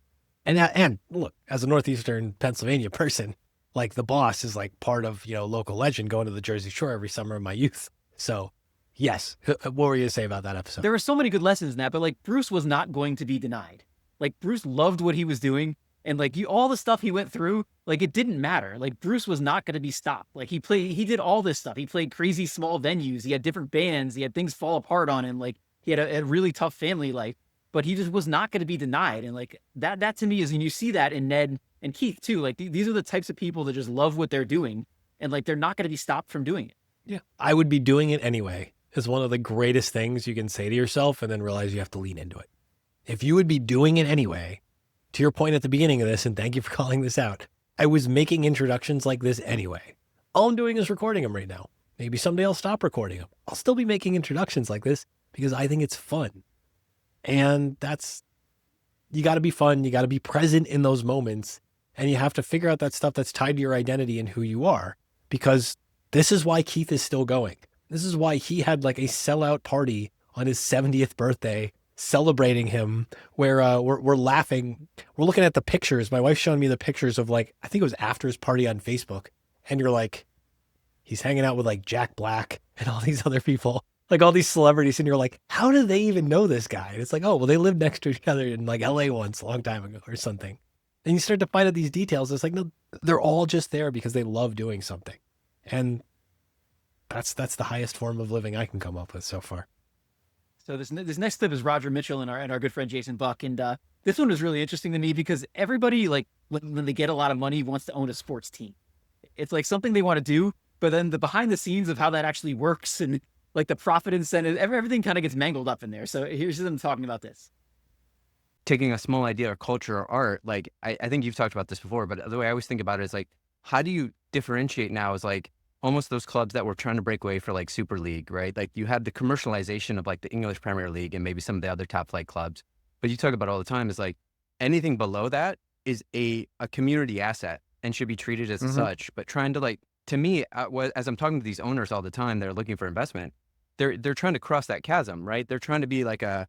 and look, as a Northeastern Pennsylvania person, like the boss is like part of, you know, local legend going to the Jersey Shore every summer in my youth. So yes. What were you to say about that episode? There were so many good lessons in that, but like Bruce was not going to be denied. Like Bruce loved what he was doing. And like all the stuff he went through, like it didn't matter. Like Bruce was not going to be stopped. Like he did all this stuff. He played crazy small venues. He had different bands. He had things fall apart on him. Like he had a really tough family life, but he just was not going to be denied. And like that to me is, and you see that in Ned and Keith too. Like these are the types of people that just love what they're doing. And like, they're not going to be stopped from doing it. Yeah. I would be doing it anyway is one of the greatest things you can say to yourself and then realize you have to lean into it. If you would be doing it anyway, to your point at the beginning of this, and thank you for calling this out, I was making introductions like this anyway. All I'm doing is recording them right now. Maybe someday I'll stop recording them. I'll still be making introductions like this because I think it's fun. And you got to be fun. You got to be present in those moments. And you have to figure out that stuff that's tied to your identity and who you are. Because this is why Keith is still going. This is why he had like a sellout party on his 70th birthday celebrating him, where we're laughing. We're looking at the pictures. My wife's showing me the pictures of like, I think it was after his party on Facebook. And you're like, he's hanging out with like Jack Black and all these other people, like all these celebrities. And you're like, how do they even know this guy? And it's like, oh, well, they lived next to each other in like LA once a long time ago or something. And you start to find out these details. It's like, no, they're all just there because they love doing something. And that's the highest form of living I can come up with so far. So this next clip is Roger Mitchell and our good friend Jason Buck. And this one was really interesting to me because everybody, like when they get a lot of money, wants to own a sports team. It's like something they want to do, but then the behind the scenes of how that actually works and like the profit incentive, everything kind of gets mangled up in there. So here's them talking about this. Taking a small idea or culture or art, like I think you've talked about this before, but the way I always think about it is like, how do you differentiate now is like almost those clubs that were trying to break away for like Super League, right? Like you had the commercialization of like the English Premier League and maybe some of the other top flight clubs. But you talk about all the time is like anything below that is a community asset and should be treated as such. But trying to like, to me, as I'm talking to these owners all the time, they're looking for investment. They're trying to cross that chasm, right? They're trying to be like a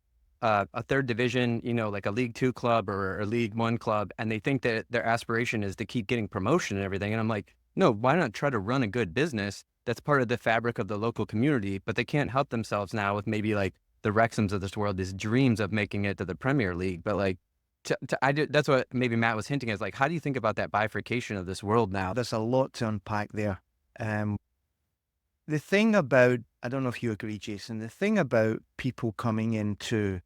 third division, you know, like a League 2 club or a League 1 club. And they think that their aspiration is to keep getting promotion and everything. And I'm like, no, why not try to run a good business that's part of the fabric of the local community, but they can't help themselves now with maybe like the Wrexhams of this world, these dreams of making it to the Premier League. But like, that's what maybe Matt was hinting at, is like, how do you think about that bifurcation of this world now? There's a lot to unpack there. The thing about, I don't know if you agree, Jason, the thing about people coming into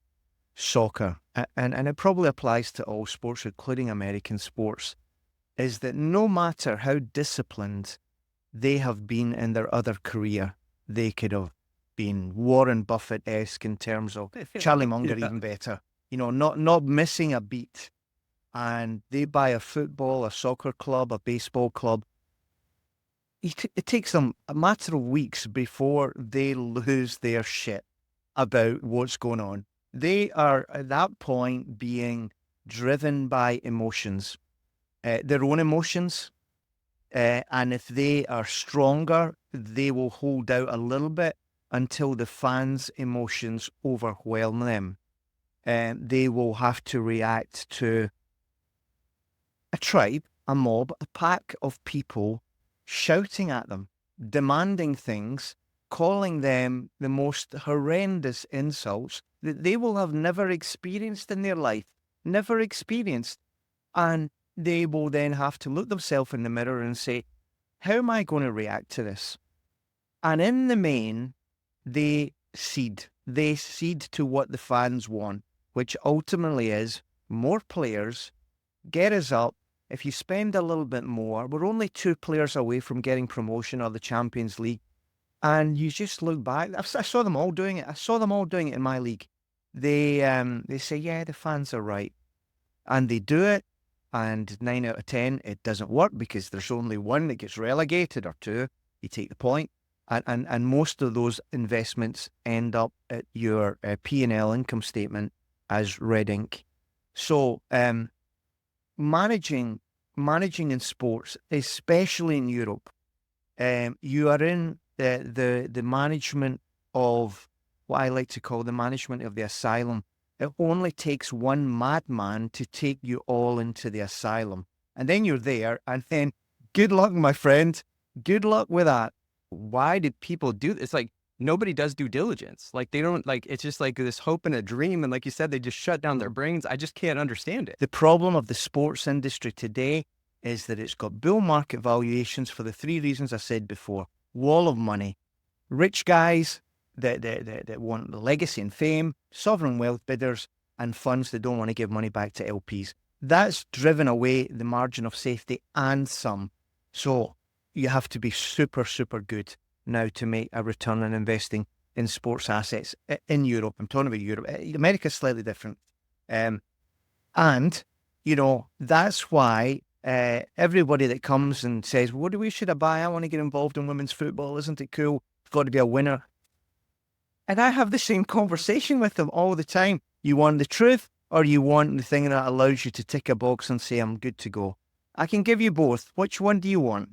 soccer, and it probably applies to all sports, including American sports, is that no matter how disciplined they have been in their other career, they could have been Warren Buffett-esque in terms of Charlie Munger, even better. You know, not missing a beat. And they buy a football, a soccer club, a baseball club. It takes them a matter of weeks before they lose their shit about what's going on. They are at that point being driven by emotions, their own emotions. And if they are stronger, they will hold out a little bit until the fans' emotions overwhelm them. They will have to react to a tribe, a mob, a pack of people shouting at them, demanding things, calling them the most horrendous insults that they will have never experienced in their life, never experienced. And they will then have to look themselves in the mirror and say, how am I going to react to this? And in the main, they cede. They cede to what the fans want, which ultimately is more players, get us up. If you spend a little bit more, we're only 2 players away from getting promotion or the Champions League. And you just look back. I saw them all doing it. I saw them all doing it in my league. They say, yeah, the fans are right. And they do it. And 9 out of 10, it doesn't work because there's only 1 that gets relegated or 2. You take the point. And most of those investments end up at your P&L income statement as red ink. So managing in sports, especially in Europe, you are in the management of what I like to call the management of the asylum. It only takes 1 madman to take you all into the asylum. And then you're there, and then good luck, my friend. Good luck with that. Why did people do this? It's like nobody does due diligence. Like they don't, like, it's just like this hope and a dream. And like you said, they just shut down their brains. I just can't understand it. The problem of the sports industry today is that it's got bull market valuations for the 3 reasons I said before. Wall of money. Rich guys that want legacy and fame, sovereign wealth bidders, and funds that don't want to give money back to LPs. That's driven away the margin of safety and some. So you have to be super, super good now to make a return on investing in sports assets in Europe. I'm talking about Europe. America's slightly different. And, you know, that's why everybody that comes and says, what should I buy? I want to get involved in women's football. Isn't it cool? It's got to be a winner. And I have the same conversation with them all the time. You want the truth, or you want the thing that allows you to tick a box and say, I'm good to go? I can give you both. Which one do you want?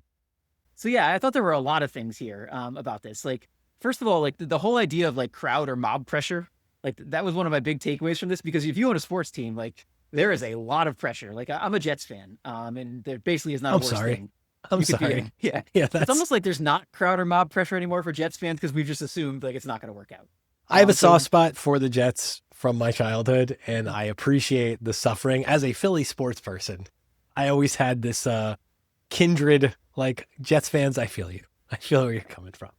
So yeah, I thought there were a lot of things here about this. Like, first of all, like the whole idea of like crowd or mob pressure, like that was one of my big takeaways from this, because if you own a sports team, like there is a lot of pressure. Like I'm a Jets fan, and there basically is not a worse thing. I'm sorry. Yeah. It's almost like there's not crowd or mob pressure anymore for Jets fans because we've just assumed like it's not going to work out. I have a soft spot for the Jets from my childhood, and I appreciate the suffering. As a Philly sports person, I always had this kindred, like, Jets fans, I feel you. I feel where you're coming from.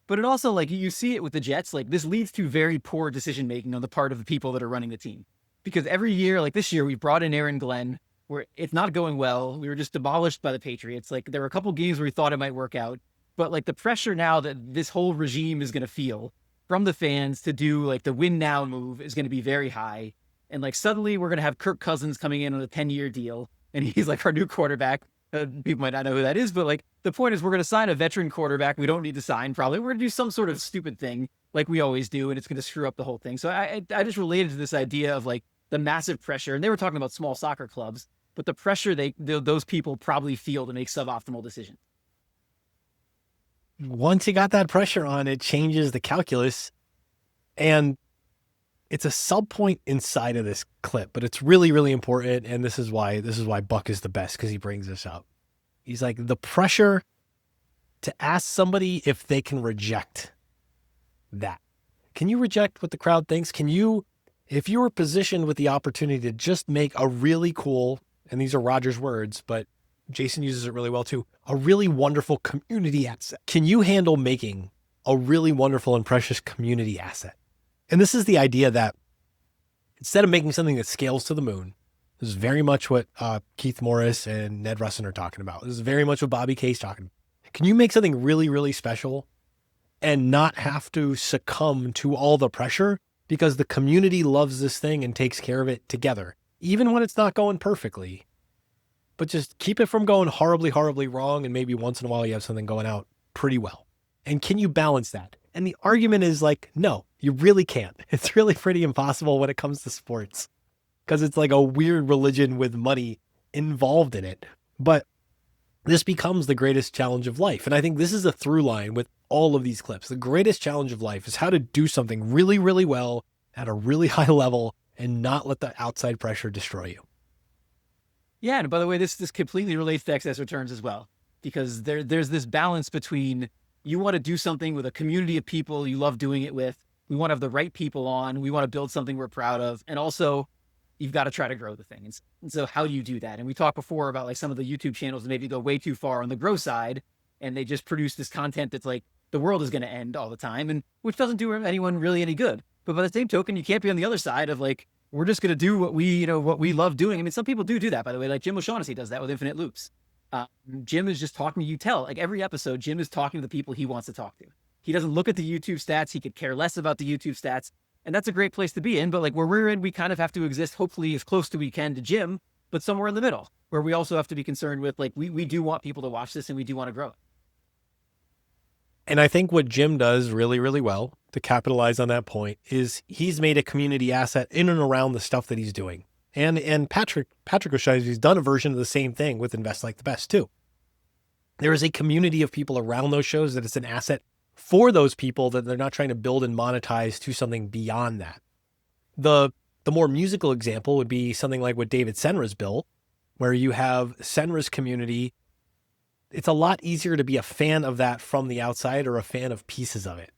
But it also, like, you see it with the Jets, like, this leads to very poor decision-making on the part of the people that are running the team. Because every year, like this year, we brought in Aaron Glenn, where it's not going well. We were just demolished by the Patriots. Like, there were a couple games where we thought it might work out. But, like, the pressure now that this whole regime is going to feel from the fans to do, like, the win now move is going to be very high. And, like, suddenly we're going to have Kirk Cousins coming in on a 10-year deal, and he's, like, our new quarterback. People might not know who that is, but, like, the point is we're going to sign a veteran quarterback we don't need to sign, probably. We're going to do some sort of stupid thing like we always do, and it's going to screw up the whole thing. So I just related to this idea of, like, the massive pressure. And they were talking about small soccer clubs, but the pressure those people probably feel to make suboptimal decisions. Once you got that pressure on, it changes the calculus. And it's a sub point inside of this clip, but it's really, really important. And this is why Buck is the best, because he brings this up. He's like, the pressure to ask somebody if they can reject that. Can you reject what the crowd thinks? Can you, if you were positioned with the opportunity to just make a really cool, and these are Roger's words, but Jason uses it really well too, a really wonderful community asset. Can you handle making a really wonderful and precious community asset? And this is the idea that instead of making something that scales to the moon, this is very much what Keith Morris and Ned Russin are talking about. This is very much what Bobby Kay's talking about. Can you make something really, really special and not have to succumb to all the pressure because the community loves this thing and takes care of it together, even when it's not going perfectly, but just keep it from going horribly, horribly wrong. And maybe once in a while you have something going out pretty well. And can you balance that? And the argument is like, no, you really can't. It's really pretty impossible when it comes to sports because it's like a weird religion with money involved in it. But this becomes the greatest challenge of life. And I think this is a through line with all of these clips. The greatest challenge of life is how to do something really, really well at a really high level and not let the outside pressure destroy you. Yeah, and by the way, this completely relates to excess returns as well, because there's this balance between you want to do something with a community of people you love doing it with. We want to have the right people on. We want to build something we're proud of. And also, you've got to try to grow the thing. And so how do you do that? And we talked before about like some of the YouTube channels that maybe go way too far on the grow side, and they just produce this content that's like the world is going to end all the time, and which doesn't do anyone really any good. But by the same token, you can't be on the other side of like, we're just going to do what we love doing. I mean, some people do that, by the way. Like Jim O'Shaughnessy does that with Infinite Loops. Jim is just talking to you. Like every episode, Jim is talking to the people he wants to talk to. He doesn't look at the YouTube stats. He could care less about the YouTube stats. And that's a great place to be in. But like where we're in, we kind of have to exist, hopefully as close to we can to Jim, but somewhere in the middle where we also have to be concerned with like, we do want people to watch this and we do want to grow it. And I think what Jim does really, really well to capitalize on that point is he's made a community asset in and around the stuff that he's doing. And Patrick O'Shaughnessy's done a version of the same thing with Invest Like the Best too. There is a community of people around those shows that it's an asset for those people that they're not trying to build and monetize to something beyond that. The more musical example would be something like what David Senra's built, where you have Senra's community. It's a lot easier to be a fan of that from the outside or a fan of pieces of it.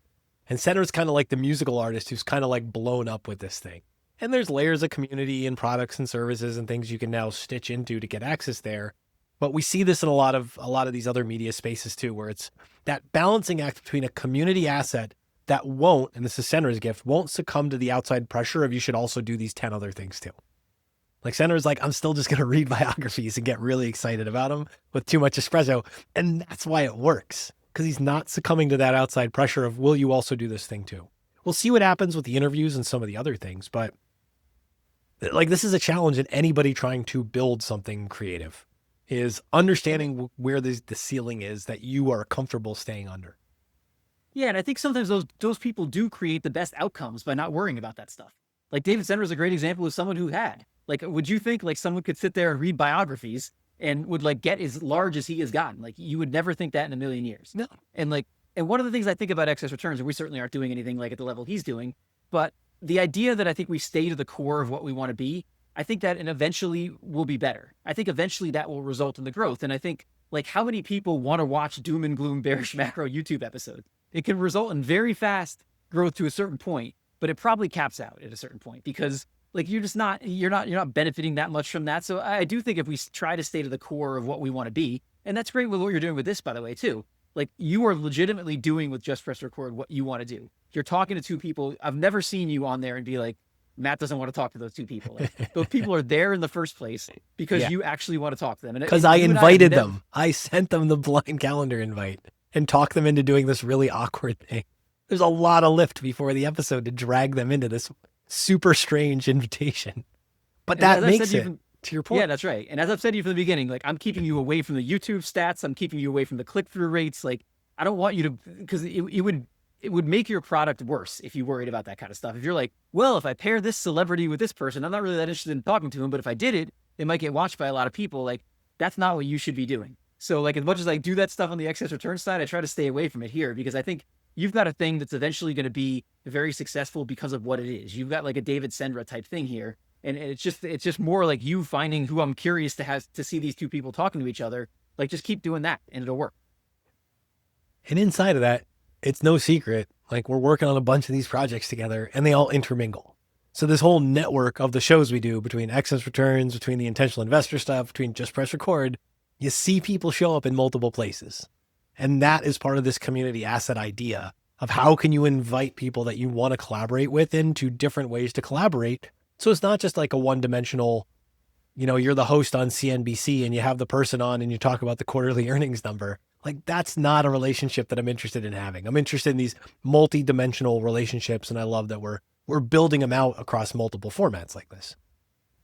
And Senra's kind of like the musical artist who's kind of like blown up with this thing. And there's layers of community and products and services and things you can now stitch into to get access there. But we see this in a lot of these other media spaces too, where it's that balancing act between a community asset that won't, and this is Senra's gift, won't succumb to the outside pressure of you should also do these 10 other things too. Like Senra's like, I'm still just going to read biographies and get really excited about them with too much espresso. And that's why it works, because he's not succumbing to that outside pressure of, will you also do this thing too? We'll see what happens with the interviews and some of the other things, but like this is a challenge in anybody trying to build something creative, is understanding where the ceiling is that you are comfortable staying under. Yeah, and I think sometimes those people do create the best outcomes by not worrying about that stuff. Like David Senra is a great example of someone who had. Like, would you think like someone could sit there and read biographies and would like get as large as he has gotten? Like you would never think that in a million years. No. And one of the things I think about excess returns, and we certainly aren't doing anything like at the level he's doing, but the idea that I think we stay to the core of what we want to be, I think that and eventually will be better. I think eventually that will result in the growth. And I think like how many people want to watch doom and gloom bearish macro YouTube episodes? It can result in very fast growth to a certain point, but it probably caps out at a certain point because like you're not benefiting that much from that. So I do think if we try to stay to the core of what we want to be, and that's great with what you're doing with this, by the way, too. Like you are legitimately doing with Just Press Record what you want to do. You're talking to two people. I've never seen you on there and be like, Matt doesn't want to talk to those two people. Like, those people are there in the first place because you actually want to talk to them. Because I invited them. I sent them the blind calendar invite and talked them into doing this really awkward thing. There's a lot of lift before the episode to drag them into this super strange invitation. But that makes it, to your point. Yeah, that's right. And as I've said to you from the beginning, like I'm keeping you away from the YouTube stats. I'm keeping you away from the click-through rates. Like I don't want you to, because it would make your product worse if you worried about that kind of stuff. If you're like, well, if I pair this celebrity with this person, I'm not really that interested in talking to him, but if I did it, it might get watched by a lot of people. Like that's not what you should be doing. So like as much as I do that stuff on the excess return side, I try to stay away from it here because I think you've got a thing that's eventually going to be very successful because of what it is. You've got like a David Senra type thing here. And it's just more like you finding who I'm curious to see these two people talking to each other. Like just keep doing that and it'll work. And inside of that, it's no secret. Like we're working on a bunch of these projects together and they all intermingle. So this whole network of the shows we do between excess returns, between the intentional investor stuff, between Just Press Record, you see people show up in multiple places. And that is part of this community asset idea of how can you invite people that you want to collaborate with into different ways to collaborate So it's not just like a one-dimensional, you're the host on CNBC and you have the person on and you talk about the quarterly earnings number. Like, that's not a relationship that I'm interested in having. I'm interested in these multi-dimensional relationships, and I love that we're building them out across multiple formats like this.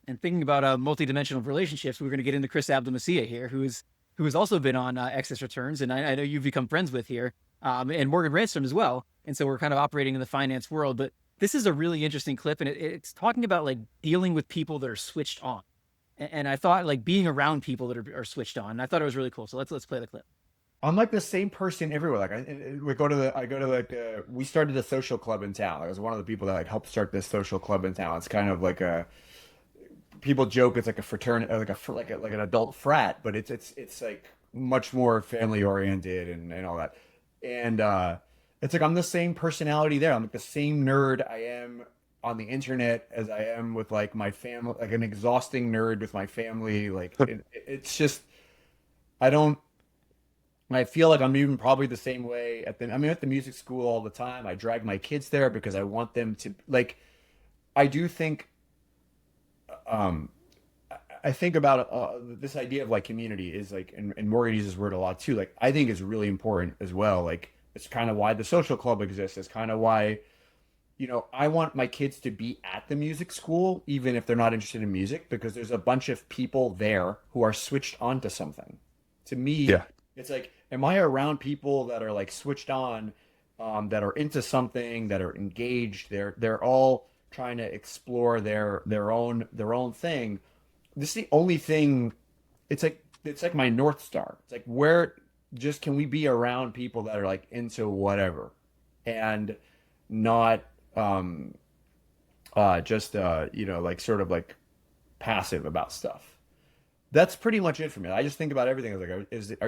And thinking about multi-dimensional relationships, we're going to get into Chris Abdelmasia here, who has also been on Excess Returns, and I know you've become friends with here, and Morgan Ransom as well. And so we're kind of operating in the finance world. But this is a really interesting clip, and it's talking about like dealing with people that are switched on. And I thought like being around people that are switched on. And I thought it was really cool. So let's play the clip. I'm like the same person everywhere. Like we started a social club in town. I was one of the people that like helped start this social club in town. It's kind of like people joke it's like a fraternity, like an adult frat, but it's like much more family oriented and all that. And it's like I'm the same personality there. I'm like the same nerd I am on the internet as I am with like my family, like an exhausting nerd with my family. Like it's just I feel like I'm even probably the same way at the music school all the time. I drag my kids there because I want them to like. I do think. I think about this idea of like community is like, and Morgan uses this word a lot too. Like, I think is really important as well. Like, it's kind of why the social club exists. It's kind of why, I want my kids to be at the music school, even if they're not interested in music, because there's a bunch of people there who are switched on to something. To me, it's like, am I around people that are like switched on, that are into something, that are engaged? They're all trying to explore their own thing. This is the only thing. It's like my North Star. It's like, where just can we be around people that are like into whatever, and not like sort of like passive about stuff. That's pretty much it for me. I just think about everything. I was like,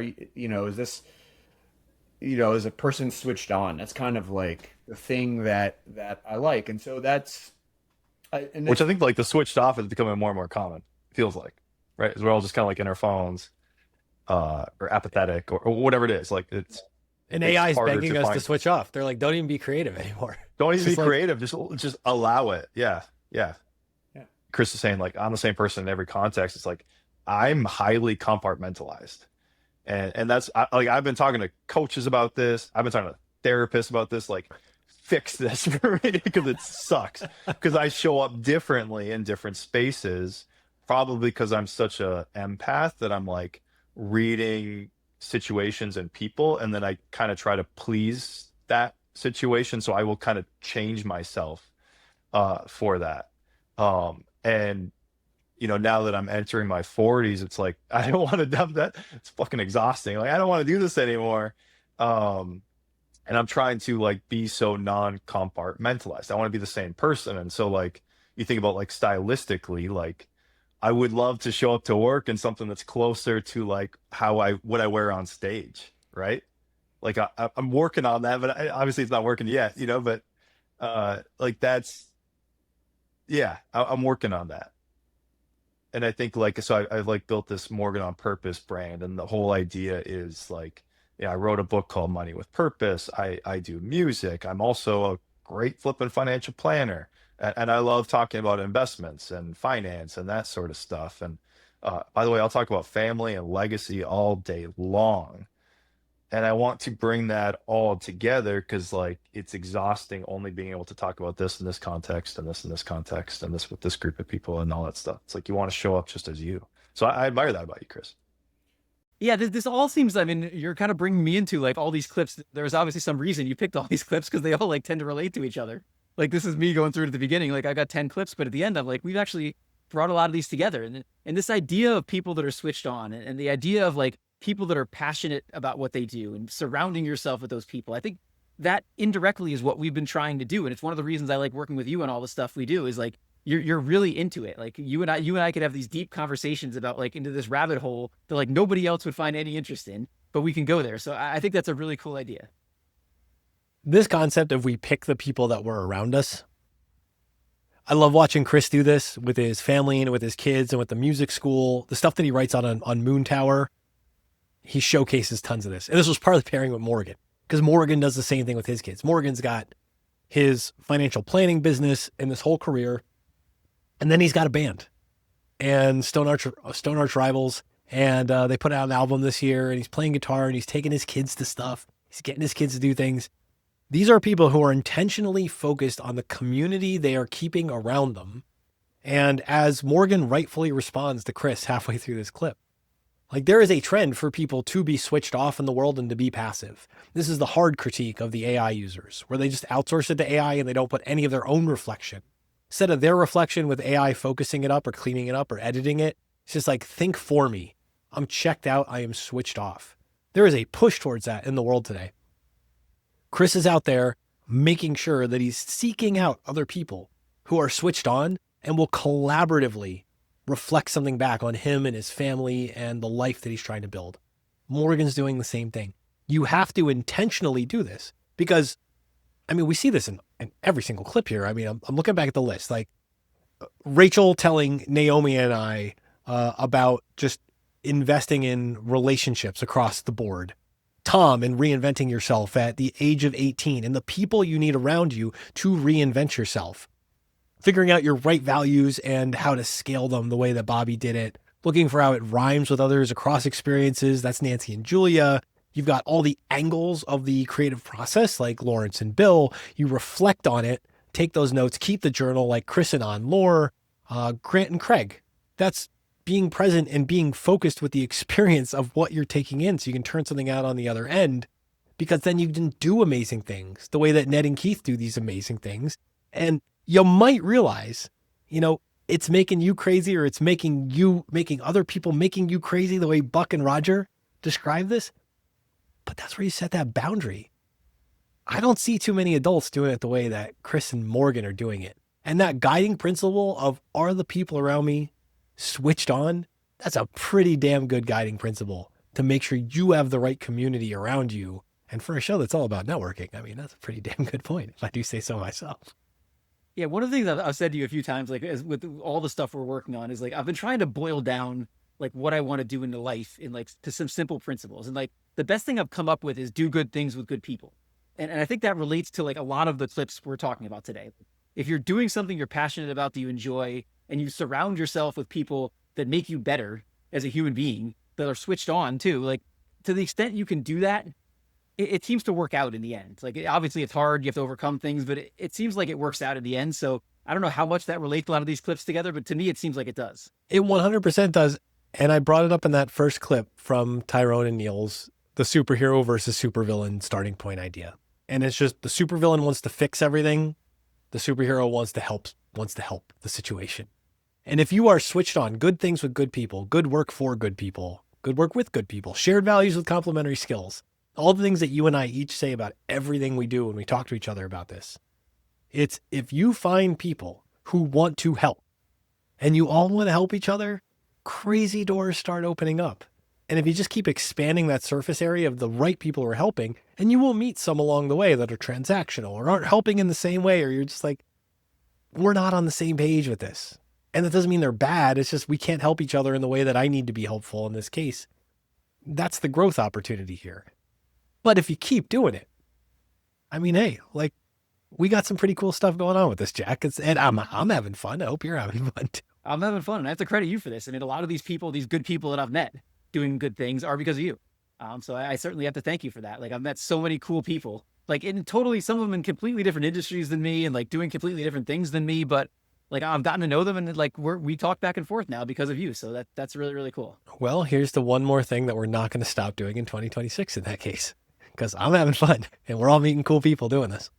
is a person switched on? That's kind of like the thing that I like. And so which I think like the switched off is becoming more and more common, feels like, right? As we're all just kind of like in our phones, or apathetic or whatever it is. Like and AI is begging us to switch off. They're like, don't even be creative anymore. Don't even be creative. Just allow it. Yeah. Chris is saying like, I'm the same person in every context. It's like, I'm highly compartmentalized. And that's I've been talking to coaches about this. I've been talking to therapists about this, like, fix this for me, because it sucks. Because I show up differently in different spaces, probably because I'm such a empath that I'm like reading situations and people, and then I kind of try to please that situation. So I will kind of change myself for that. And now that I'm entering my 40s, it's like, I don't want to dump that. It's fucking exhausting. Like, I don't want to do this anymore. And I'm trying to like be so non-compartmentalized. I want to be the same person. And so like, you think about like stylistically, like I would love to show up to work in something that's closer to like what I wear on stage. Right. Like I'm working on that, but obviously it's not working yet, but like I'm working on that. And I think like, so I've like built this Morgan on Purpose brand, and the whole idea is like, I wrote a book called Money with Purpose. I do music. I'm also a great flipping financial planner. And I love talking about investments and finance and that sort of stuff. And by the way, I'll talk about family and legacy all day long. And I want to bring that all together because like it's exhausting only being able to talk about this in this context and this in this context and this with this group of people and all that stuff. It's like you want to show up just as you. So I admire that about you, Chris. Yeah, this all seems, I mean, you're kind of bringing me into like all these clips. There's obviously some reason you picked all these clips because they all like tend to relate to each other. Like this is me going through at the beginning. Like I got 10 clips, but at the end I'm like, we've actually brought a lot of these together. And this idea of people that are switched on and the idea of like people that are passionate about what they do and surrounding yourself with those people. I think that indirectly is what we've been trying to do. And it's one of the reasons I like working with you and all the stuff we do is like, you're really into it. Like you and I could have these deep conversations about like into this rabbit hole that like nobody else would find any interest in, but we can go there. So I think that's a really cool idea. This concept of we pick the people that were around us. I love watching Chris do this with his family and with his kids and with the music school, the stuff that he writes on Moon Tower. He showcases tons of this. And this was partly pairing with Morgan because Morgan does the same thing with his kids. Morgan's got his financial planning business and this whole career. And then he's got a band and Stone Arch Rivals. And they put out an album this year, and he's playing guitar, and he's taking his kids to stuff. He's getting his kids to do things. These are people who are intentionally focused on the community they are keeping around them. And as Morgan rightfully responds to Chris halfway through this clip, like, there is a trend for people to be switched off in the world and to be passive. This is the hard critique of the AI users, where they just outsource it to AI and they don't put any of their own reflection. Instead of their reflection with AI focusing it up or cleaning it up or editing it, it's just like, think for me. I'm checked out. I am switched off. There is a push towards that in the world today. Chris is out there making sure that he's seeking out other people who are switched on and will collaboratively reflect something back on him and his family and the life that he's trying to build. Morgan's doing the same thing. You have to intentionally do this because, I mean, we see this in every single clip here. I mean, I'm looking back at the list, like Rachel telling Naomi and I about just investing in relationships across the board. Tom and reinventing yourself at the age of 18 and the people you need around you to reinvent yourself. Figuring out your right values and how to scale them the way that Bobby did it. Looking for how it rhymes with others across experiences. That's Nancy and Julia. You've got all the angles of the creative process like Lawrence and Bill. You reflect on it, take those notes, keep the journal like Chris and Anne-Laure, Grant and Craig. That's being present and being focused with the experience of what you're taking in so you can turn something out on the other end, because then you can do amazing things the way that Ned and Keith do these amazing things. And you might realize, you know, it's making you crazy, or it's making other people making you crazy the way Buck and Roger describe this. But that's where you set that boundary. I don't see too many adults doing it the way that Chris and Morgan are doing it. And that guiding principle of, are the people around me switched on? That's a pretty damn good guiding principle to make sure you have the right community around you. And for a show that's all about networking, I mean, that's a pretty damn good point, if I do say so myself. Yeah, one of the things I've said to you a few times, like, is with all the stuff we're working on, is like, I've been trying to boil down like what I want to do in the life in like to some simple principles. And like the best thing I've come up with is do good things with good people. And I think that relates to like a lot of the clips we're talking about today. If you're doing something you're passionate about, that you enjoy, and you surround yourself with people that make you better as a human being, that are switched on too, like, to the extent you can do that, it seems to work out in the end. Like, obviously it's hard, you have to overcome things, but it seems like it works out in the end. So I don't know how much that relates to a lot of these clips together, but to me, it seems like it does. It 100% does. And I brought it up in that first clip from Tyrone and Neil's, the superhero versus supervillain starting point idea. And it's just, the supervillain wants to fix everything. The superhero wants to help the situation. And if you are switched on, good things with good people, good work for good people, good work with good people, shared values with complementary skills, all the things that you and I each say about everything we do when we talk to each other about this. It's, if you find people who want to help and you all want to help each other, crazy doors start opening up. And if you just keep expanding that surface area of the right people who are helping, and you will meet some along the way that are transactional or aren't helping in the same way, or you're just like, we're not on the same page with this. And that doesn't mean they're bad. It's just we can't help each other in the way that I need to be helpful in this case. That's the growth opportunity here. But if you keep doing it, I mean, hey, like, we got some pretty cool stuff going on with this, Jack. And I'm having fun. I hope you're having fun too. I'm having fun, and I have to credit you for this. I mean, a lot of these people, these good people that I've met doing good things, are because of you. So I certainly have to thank you for that. Like, I've met so many cool people, like, in totally, some of them in completely different industries than me and like doing completely different things than me. But like, I've gotten to know them, and like, we talk back and forth now because of you. So that's really, really cool. Well, here's the one more thing that we're not going to stop doing in 2026 in that case, because I'm having fun and we're all meeting cool people doing this.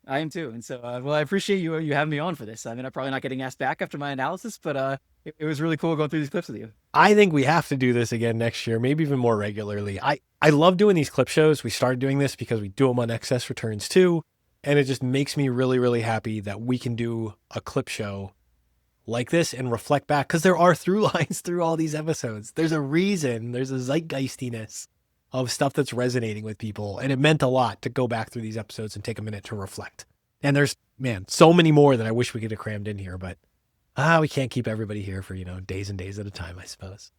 I am too. And so, well, I appreciate you having me on for this. I mean, I'm probably not getting asked back after my analysis, but it was really cool going through these clips with you. I think we have to do this again next year, maybe even more regularly. I love doing these clip shows. We started doing this because we do them on Excess Returns too. And it just makes me really, really happy that we can do a clip show like this and reflect back, because there are through lines through all these episodes. There's a reason, there's a zeitgeistiness of stuff that's resonating with people. And it meant a lot to go back through these episodes and take a minute to reflect. And there's, man, so many more that I wish we could have crammed in here, but we can't keep everybody here for, days and days at a time, I suppose.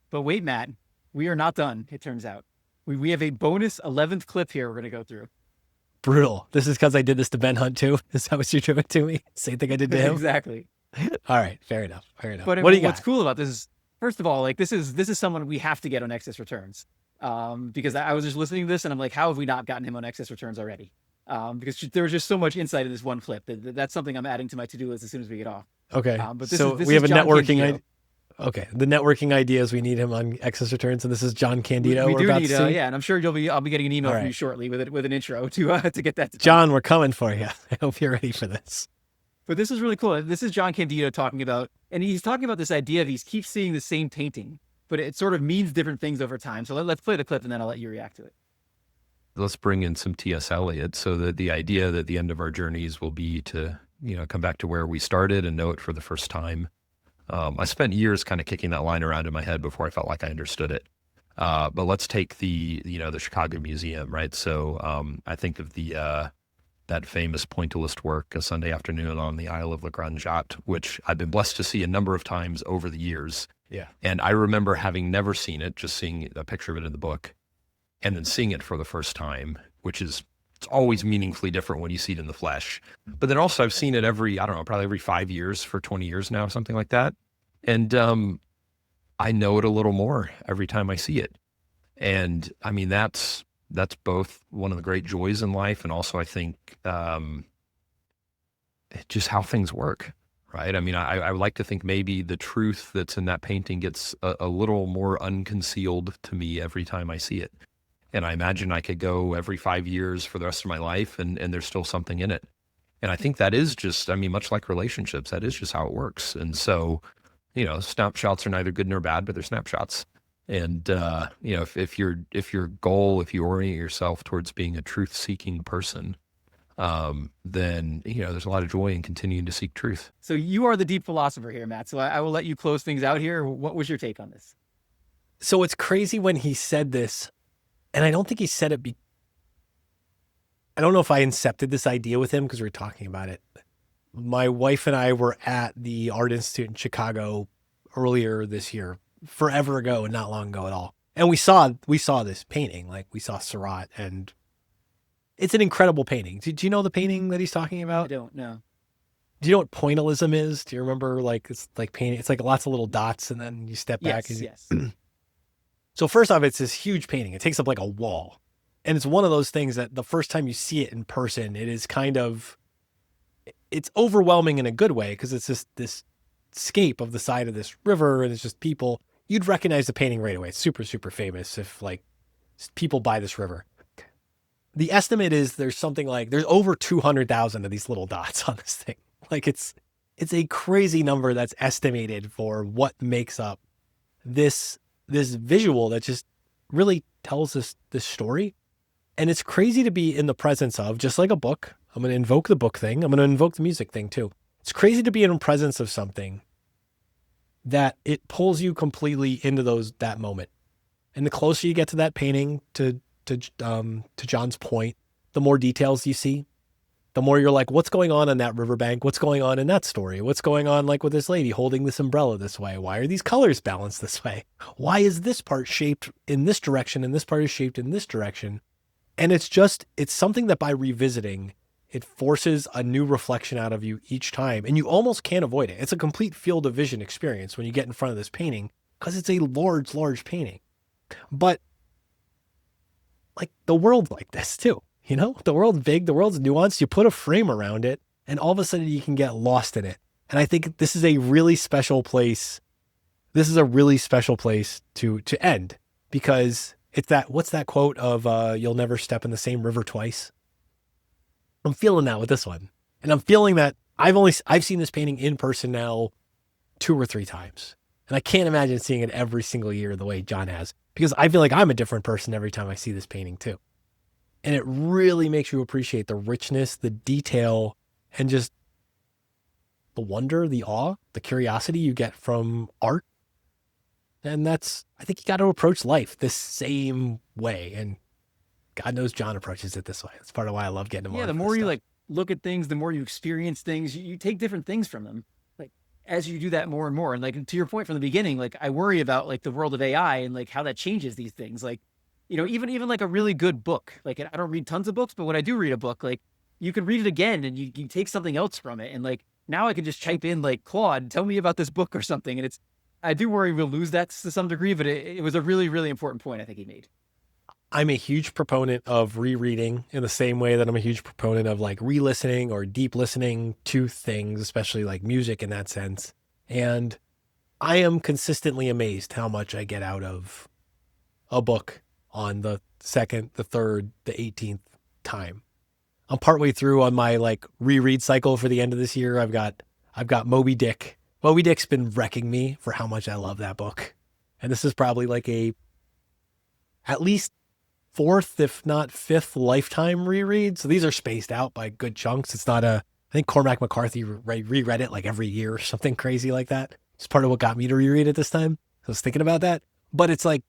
But wait, Matt, we are not done, it turns out. We have a bonus 11th clip here we're going to go through. Brutal. This is because I did this to Ben Hunt too. Is that what you're doing to me? Same thing I did to him? Exactly. All right, fair enough. Fair enough. But What do you what's got? cool about this is, first of all, like this is someone we have to get on Excess Returns. Because I was just listening to this and I'm like, how have we not gotten him on Excess Returns already? Because there was just so much insight in this one clip that's something I'm adding to my to-do list as soon as we get off. Okay, But this so is we have a John networking Candido. idea. Okay, the networking idea is we need him on Excess Returns, and this is John Candido. We we're do about need, to see. yeah, and I'm sure I'll be getting an email All from you right. shortly with an intro to get that. John, we're coming for you. I hope you're ready for this. But this is really cool. This is John Candido talking about, and he's talking about this idea that he keeps seeing the same painting, but it sort of means different things over time. So let's play the clip, and then I'll let you react to it. Let's bring in some T.S. Eliot. So that the idea that the end of our journeys will be to, come back to where we started and know it for the first time. I spent years kind of kicking that line around in my head before I felt like I understood it. But let's take the Chicago Museum, right? So I think of that famous pointillist work, A Sunday Afternoon on the Isle of La Grande Jatte, which I've been blessed to see a number of times over the years. Yeah. And I remember having never seen it, just seeing a picture of it in the book, and then seeing it for the first time, which is, it's always meaningfully different when you see it in the flesh. But then also I've seen it probably every 5 years for 20 years now, something like that. And I know it a little more every time I see it. And I mean, that's both one of the great joys in life, and also I think just how things work, right? I mean, I would like to think maybe the truth that's in that painting gets a little more unconcealed to me every time I see it. And I imagine I could go every 5 years for the rest of my life and there's still something in it. And I think that is just, much like relationships, that is just how it works. And so, snapshots are neither good nor bad, but they're snapshots. And, if your goal, if you orient yourself towards being a truth-seeking person, then, there's a lot of joy in continuing to seek truth. So you are the deep philosopher here, Matt. So I will let you close things out here. What was your take on this? So it's crazy when he said this, and I don't think he said it. I don't know if I incepted this idea with him because we were talking about it. My wife and I were at the Art Institute in Chicago earlier this year, forever ago and not long ago at all. And we saw this painting, like we saw Seurat, and it's an incredible painting. Do you know the painting that he's talking about? I don't know. Do you know what pointillism is? Do you remember, it's like painting? It's like lots of little dots, and then you step back. Yes. So first off, it's this huge painting. It takes up like a wall. And it's one of those things that the first time you see it in person, it is it's overwhelming in a good way, because it's this scape of the side of this river, and it's just people. You'd recognize the painting right away. It's super, super famous if people buy this river. The estimate is there's over 200,000 of these little dots on this thing. It's a crazy number that's estimated for what makes up this visual that just really tells this story. And it's crazy to be in the presence of, just like a book. I'm going to invoke the book thing. I'm going to invoke the music thing too. It's crazy to be in presence of something that it pulls you completely into that moment. And the closer you get to that painting, to John's point, the more details you see, the more you're like, what's going on that riverbank? What's going on in that story? What's going on with this lady holding this umbrella this way? Why are these colors balanced this way? Why is this part shaped in this direction and this part is shaped in this direction? And it's something that by revisiting, it forces a new reflection out of you each time. And you almost can't avoid it. It's a complete field of vision experience when you get in front of this painting, because it's a large, large painting. But the world's like this too. The world's big, the world's nuanced. You put a frame around it, and all of a sudden you can get lost in it. And I think this is a really special place. This is a really special place to end, because it's what's that quote of, you'll never step in the same river twice. I'm feeling that with this one. And I'm feeling that I've seen this painting in person now 2 or 3 times. And I can't imagine seeing it every single year the way John has, because I feel like I'm a different person every time I see this painting too. And it really makes you appreciate the richness, the detail, and just the wonder, the awe, the curiosity you get from art. And I think you got to approach life this same way. And God knows John approaches it this way. That's part of why I love getting him on. Yeah, the more you look at things, the more you experience things, you take different things from them. As you do that more and more. And to your point from the beginning, I worry about the world of AI and how that changes these things. Even a really good book. I don't read tons of books, but when I do read a book, you can read it again and you take something else from it. And now I can just type in like, Claude, tell me about this book or something. And I do worry we'll lose that to some degree, but it was a really, really important point I think he made. I'm a huge proponent of rereading in the same way that I'm a huge proponent of like re-listening or deep listening to things, especially like music in that sense. And I am consistently amazed how much I get out of a book on the second, the third, the 18th time. I'm partway through on my like reread cycle for the end of this year. I've got Moby Dick. Moby Dick's been wrecking me for how much I love that book. And this is probably like at least fourth, if not fifth lifetime reread. So these are spaced out by good chunks. It's not I think Cormac McCarthy reread it like every year or something crazy like that. It's part of what got me to reread it this time. I was thinking about that. But it's like,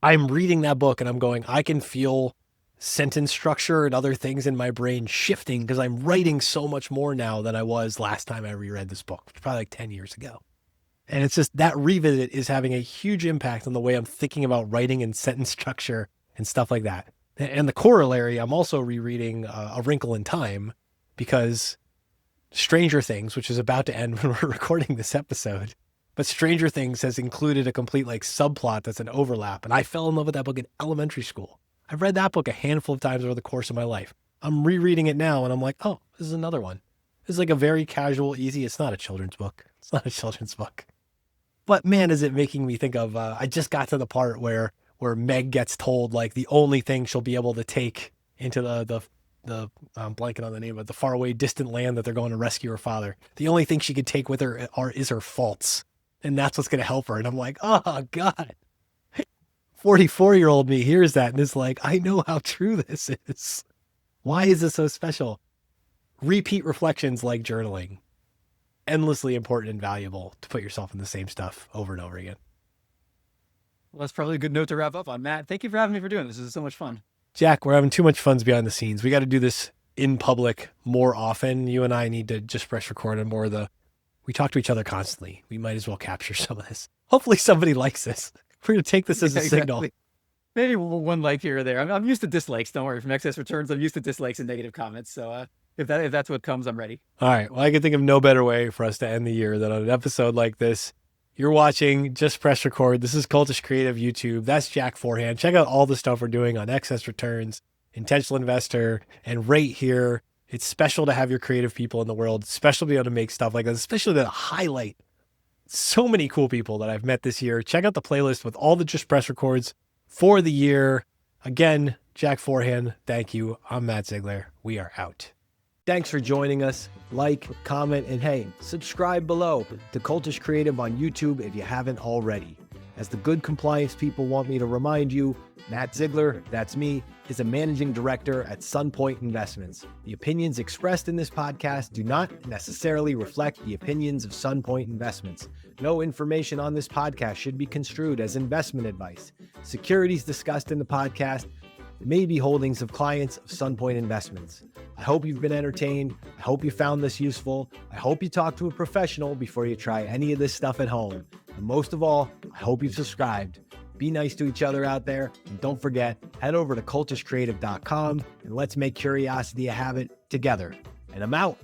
I'm reading that book and I'm going, I can feel sentence structure and other things in my brain shifting because I'm writing so much more now than I was last time I reread this book, probably like 10 years ago. And it's just that revisit is having a huge impact on the way I'm thinking about writing and sentence structure and stuff like that. And the corollary, I'm also rereading A Wrinkle in Time because Stranger Things, which is about to end when we're recording this episode, but Stranger Things has included a complete like subplot that's an overlap. And I fell in love with that book in elementary school. I've read that book a handful of times over the course of my life. I'm rereading it now and I'm like, oh, this is another one. This is like a very casual, easy, it's not a children's book. It's not a children's book. But man, is it making me think of, I just got to the part where Meg gets told like the only thing she'll be able to take into the I'm blanking on the name of the faraway distant land that they're going to rescue her father. The only thing she could take with her is her faults. And that's what's going to help her. And I'm like, oh God, 44-year-old me hears that and is like, I know how true this is. Why is this so special? Repeat reflections like journaling. Endlessly important and valuable to put yourself in the same stuff over and over again. Well, that's probably a good note to wrap up on. Matt, thank you for having me for doing this. This is so much fun. Jack, we're having too much fun behind the scenes. We got to do this in public more often. You and I need to just press record on more of we talk to each other constantly. We might as well capture some of this. Hopefully somebody likes this. We're going to take this as a signal. Maybe one like here or there. I'm used to dislikes. Don't worry. From excess returns, I'm used to dislikes and negative comments. So if that's what comes, I'm ready. All right. Well, I can think of no better way for us to end the year than on an episode like this. You're watching Just Press Record. This is Cultish Creative YouTube. That's Jack Forehand. Check out all the stuff we're doing on Excess Returns, Intentional Investor, and right here. It's special to have your creative people in the world, special to be able to make stuff like this, especially to highlight so many cool people that I've met this year. Check out the playlist with all the Just Press Records for the year. Again, Jack Forehand, thank you. I'm Matt Zeigler. We are out. Thanks for joining us. Like, comment, and hey, subscribe below to Cultish Creative on YouTube if you haven't already. As the good compliance people want me to remind you, Matt Zeigler, that's me, is a managing director at Sunpoint Investments. The opinions expressed in this podcast do not necessarily reflect the opinions of Sunpoint Investments. No information on this podcast should be construed as investment advice. Securities discussed in the podcast may be holdings of clients of Sunpoint Investments. I hope you've been entertained. I hope you found this useful. I hope you talk to a professional before you try any of this stuff at home. And most of all, I hope you've subscribed. Be nice to each other out there. And don't forget, head over to cultishcreative.com and let's make curiosity a habit together. And I'm out.